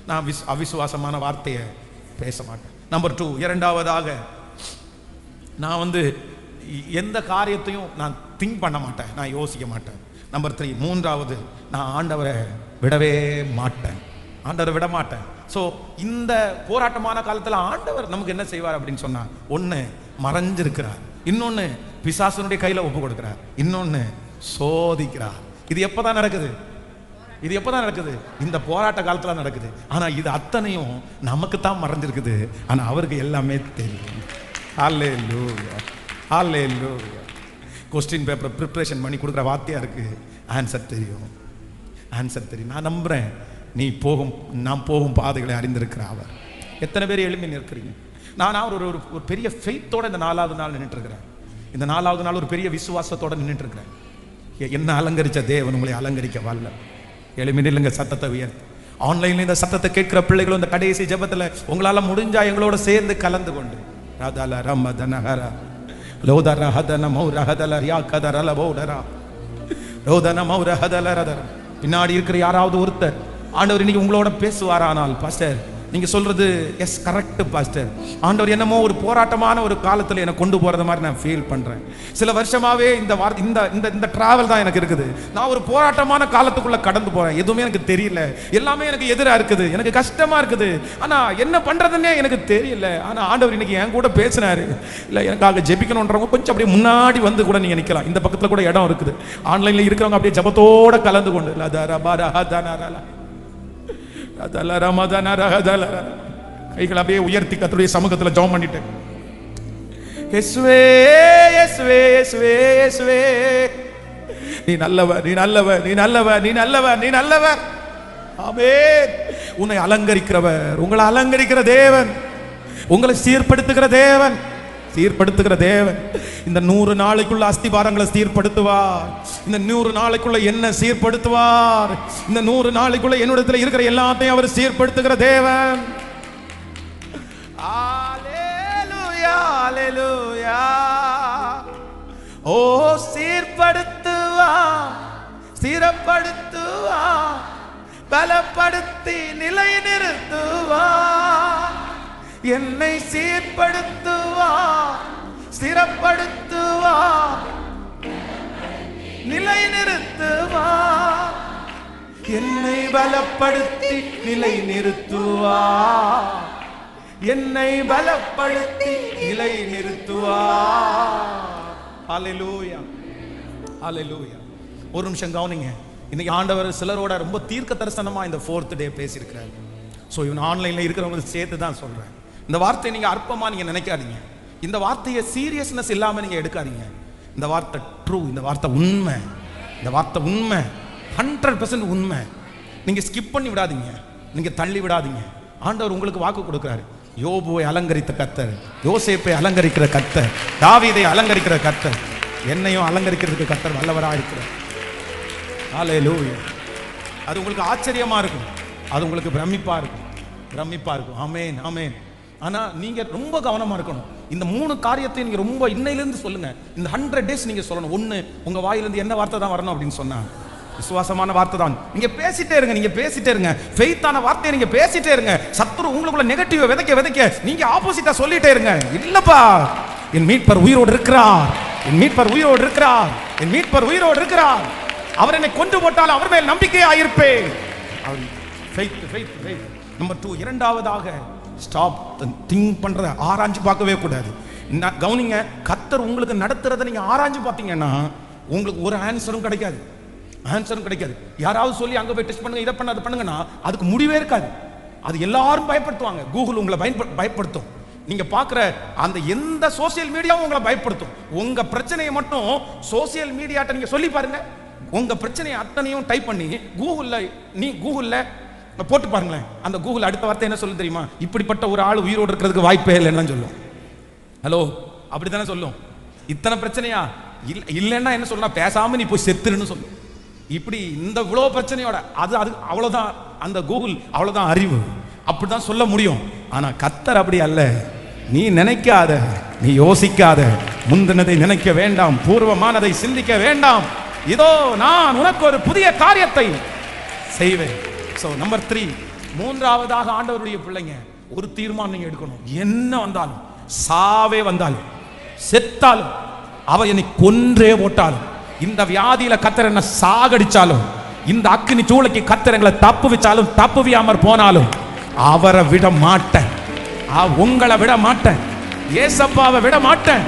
நான் அவிசுவாசமான வார்த்தையை பேச மாட்டேன். நம்பர் 2, இரண்டாவதாக நான் எந்த காரியத்தையும் நான் திங்க் பண்ண மாட்டேன், நான் யோசிக்க மாட்டேன். நம்பர் 3, மூன்றாவது, நான் ஆண்டவரை விடவே மாட்டேன், ஆண்டவரை விட மாட்டேன். ஸோ இந்த போராட்டமான காலத்தில் ஆண்டவர் நமக்கு என்ன செய்வார் அப்படின்னு சொன்னா, ஒன்று மறைஞ்சிருக்கிறார், இன்னொன்று பிசாசனுடைய கையில் ஒப்பு கொடுக்கிறார், இன்னொன்று சோதிக்கிறார். இது எப்பதான் நடக்குது? இது எப்பதான் நடக்குது? இந்த போராட்ட காலத்துல நடக்குது. ஆனா இது அத்தனையும் நமக்கு தான் மறைஞ்சிருக்குது, ஆனா அவருக்கு எல்லாமே தெரியும். ஹல்லேலூயா, ஹல்லேலூயா. கொஸ்டின் பேப்பர் ப்ரிப்பரேஷன் பண்ணி கொடுக்குற வார்த்தையா இருக்கு, ஆன்சர் தெரியும், ஆன்சர் தெரியும். நான் நம்புறேன் நான் போகும் பாதைகளை அறிந்திருக்கிற அவர். எத்தனை பேர் எழுப்பி நிற்கிறீங்க? நான் ஒரு பெரிய ஃபெய்த்தோட இந்த 4வது நாள் நின்றுட்டு இருக்கிறேன். இந்த 4வது நாள் ஒரு பெரிய விசுவாசத்தோட நின்றுட்டு இருக்கிறேன். என்ன அலங்கரிச்ச தேவன் உங்களை அலங்கரிக்க வல்ல. எழுப்பி நில்லுங்க, சத்தத்தை உயர்த்து. ஆன்லைன்ல இந்த சத்தத்தை கேட்கிற பிள்ளைகளும் இந்த கடைசி ஜெபத்துல உங்களால முடிஞ்சா எங்களோட சேர்ந்து கலந்து கொண்டு ரதல ரமதனஹர லோதர ஹதன மௌரஹதல யாகதரல போடரா லோதன மௌரஹதல ரதர. பின்னாடி இருக்கிற யாராவது ஒருத்தர் ஆண்டவர் இன்னைக்கு உங்களோட பேசுவாரானால், பாஸ்டர் நீங்க சொல்றது எஸ் கரெக்ட் பாஸ்டர், ஆண்டவர் என்னமோ ஒரு போராட்டமான ஒரு காலத்துல எனக்கு கொண்டு போறது மாதிரி நான் ஃபீல் பண்றேன். சில வருஷமாவே இந்த டிராவல் தான் எனக்கு இருக்குது. நான் ஒரு போராட்டமான காலத்துக்குள்ள கடந்து போறேன். எதுவுமே எனக்கு தெரியல, எல்லாமே எனக்கு எதிராக இருக்குது, எனக்கு கஷ்டமா இருக்குது, ஆனா என்ன பண்றதுன்னே எனக்கு தெரியல. ஆனா ஆண்டவர் இன்னைக்கு என் கூட பேசினாரு. இல்ல எனக்காக ஜெபிக்கணும்ன்றவங்க கொஞ்சம் அப்படியே முன்னாடி வந்து கூட நீங்க நிக்கலாம். இந்த பக்கத்துல கூட இடம் இருக்குது. ஆன்லைன்ல இருக்கிறவங்க அப்படியே ஜெபத்தோட கலந்து கொண்டு கைகளை அப்படியே உயர்த்தி கர்த்தருடைய சமூகத்துல ஜெபம் பண்ணிட்டேன். இயேசுவே இயேசுவே இயேசுவே இயேசுவே, நீ நல்லவர், நீ நல்லவர், நீ நல்லவர், நீ நல்லவர், நீ நல்லவர். ஆமென். உன்னை அலங்கரிக்கிறவர், உங்களை அலங்கரிக்கிற தேவன், உங்களை சீர்படுத்துகிற தேவன், சீர்படுத்துகிற தேவன். இந்த 100 நாளைக்குள்ள அஸ்திபாரங்களை சீர்படுத்துவார். இந்த 100 நாளைக்குள்ள என்ன சீர்படுத்துவார். இந்த 100 நாளைக்குள்ள என்னிடத்துல இருக்கிற எல்லாத்தையும் அவர் சீர்படுத்துகிற தேவன். அல்லேலூயா, அல்லேலூயா. ஓ சீர்படுத்துவார், சீரப்படுத்துவார், பலப்படுத்தி நிலை நிறுத்துவார். என்னை சீர்படுத்துவார், ஸ்திரப்படுத்துவார், நிலை நிறுத்துவார். என்னை பலப்படுத்தி நிலை நிறுத்துவார், என்னை பலப்படுத்தி நிலை நிறுத்துவார். ஹல்லேலூயா, ஹல்லேலூயா. ஒரு நிமிஷம் கவனிங்க. இன்னைக்கு ஆண்டவர் சிலரோட ரொம்ப தீர்க்க தரிசனமா இந்த 4th டே பேசியிருக்கிறார். ஸோ இவன் ஆன்லைன்ல இருக்கிறவங்களுக்கு சேர்த்து தான் சொல்றேன். இந்த வார்த்தையை நீங்க அற்பமா நீங்க நினைக்காதீங்க. இந்த வார்த்தையை சீரியஸ்னஸ் இல்லாம நீங்க எடுக்காதீங்க. இந்த வார்த்தை ட்ரூ, இந்த வார்த்தை உண்மை, இந்த வார்த்தை உண்மை, 100% உண்மை. நீங்க ஸ்கிப் பண்ணி விடாதீங்க, நீங்க தள்ளி விடாதீங்க. ஆண்டவர் உங்களுக்கு வாக்கு கொடுக்கிறாரு. யோபுவை அலங்கரித்த கர்த்தர், யோசேப்பை அலங்கரிக்கிற கர்த்தர், தாவீதை அலங்கரிக்கிற கர்த்தர், என்னையும் அலங்கரிக்கிறதுக்கு கர்த்தர் வல்லவராக இருக்கிறார். ஹல்லேலூயா. அது உங்களுக்கு ஆச்சரியமா இருக்கும், அது உங்களுக்கு பிரமிப்பா இருக்கும், பிரமிப்பா இருக்கும். ஆமென், ஆமென். ஆனா நீங்க ரொம்ப கவனமா இருக்கணும். இந்த 3 காரியத்தை நீங்க ரொம்ப இன்னையிலிருந்து சொல்லுங்க. இந்த 100 டேஸ் நீங்க சொல்லணும். ஒண்ணு, உங்க வாயிலிருந்து என்ன வார்த்தை தான் வரணும் அப்படின்னு சொன்னா விசுவாசமான வார்த்தை தான். நீங்க பேசிட்டே இருங்க, நீங்க பேசிட்டே இருங்க. ஃபெய்த்தான வார்த்தையை நீங்க பேசிட்டே இருங்க. சத்துரு உங்களுக்குள்ள நெகட்டிவ் விதைக்க விதைக்க நீங்க ஆப்போசிட்டா சொல்லிட்டே இருங்க. இல்லப்பா, என் மீட்பர் உயிரோடு இருக்கிறார், என் மீட்பர் உயிரோடு இருக்கிறார், என் மீட்பர் உயிரோடு இருக்கிறார். அவர் என்னை கொண்டு போட்டால் அவர் மேல் நம்பிக்கையாயிருப்பேன். Faith, faith, faith. நம்பர் 2, இரண்டாவதாக ஸ்டாப் திங்க் பண்றத ஆராய்ஞ்சு பார்க்கவே கூடாது. கவனிங்க, கர்த்தர் உங்களுக்கு நடத்துறதை நீங்க ஆராய்ஞ்சு பார்த்தீங்கன்னா உங்களுக்கு ஒரு ஆன்சரும் கிடைக்காது, ஆன்சரும் கிடைக்காது. யாராவது சொல்லி அங்க போய் டெஸ்ட் பண்ணுங்க, இதை பண்ண, அதை பண்ணுங்கன்னா அதுக்கு முடிவே இருக்காது. அது எல்லாரும் பயப்படுத்துவாங்க. கூகுள் உங்களை பயப்படுத்தும். நீங்க பார்க்குற அந்த எந்த சோசியல் மீடியாவும் உங்களை பயப்படுத்தும். உங்க பிரச்சனையை மட்டும் சோசியல் மீடியாட்ட நீங்க சொல்லி பாருங்க. உங்க பிரச்சனையை அத்தனையும் டைப் பண்ணி கூகுள்ல போட்டு பாருங்களேன். அந்த கூகுள் அடுத்த வார்த்தை என்ன சொல்லும் தெரியுமா? இப்படிப்பட்ட ஒரு ஆள் உயிரோடு இருக்கிறதுக்கு வாய்ப்பே இல்லைன்னு சொல்லும். ஹலோ, அப்படித்தானே சொல்லும். இத்தனை பிரச்சனையா இல்லைன்னா என்ன சொல்லணும்? பேசாம நீ போய் செத்துருன்னு சொல்லும். இப்படி இந்த இவ்வளோ பிரச்சனையோட அது அவ்வளோதான். அந்த கூகுள் அவ்வளோதான் அறிவு, அப்படிதான் சொல்ல முடியும். ஆனா கர்த்தர் அப்படி அல்ல. நீ நினைக்காத, நீ யோசிக்காத, முந்தினதை நினைக்க வேண்டாம், பூர்வமானதை சிந்திக்க வேண்டாம். இதோ நான் உனக்கு ஒரு புதிய காரியத்தை செய்வேன். சோ நம்பர் 3, மூன்றாவதாக ஆண்டவருடைய பிள்ளைங்க ஒரு தீர்மானம் நீங்க எடுக்கணும். என்ன வந்தாலும், சாவே வந்தாலும், செத்தாலும், அவ என்னை கொன்றே போட்டாலும், இந்த வியாதியில கர்த்தர் என்ன சாகடிச்சாலும், இந்த அக்கினி சூளைக்கு கர்த்தர் எங்களை தப்புவிச்சாலும், தப்புவியாமற் போனாலும் அவரை விட மாட்டேன். உங்களை விட மாட்டேன். ஏசப்பாவை விட மாட்டேன்.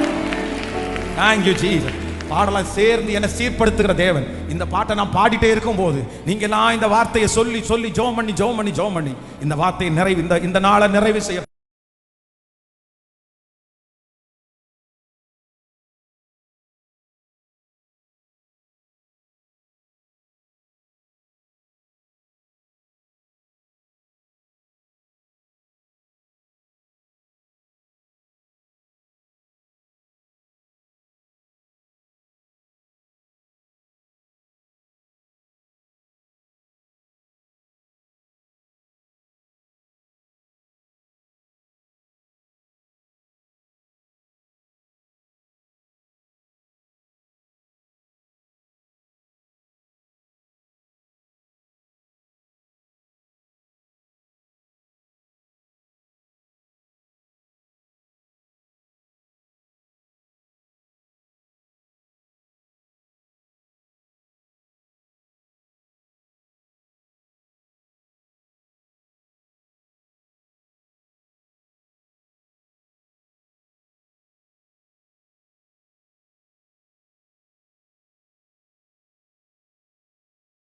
Thank you Jesus. பாடலாம் சேர்ந்து என்னை சீர்படுத்துகிற தேவன். இந்த பாட்டை நான் பாடிட்டே இருக்கும் போது நீங்க எல்லாம் இந்த வார்த்தையை சொல்லி சொல்லி ஜெபம் பண்ணி இந்த வார்த்தையை இந்த நாளை நிறைவு செய்ய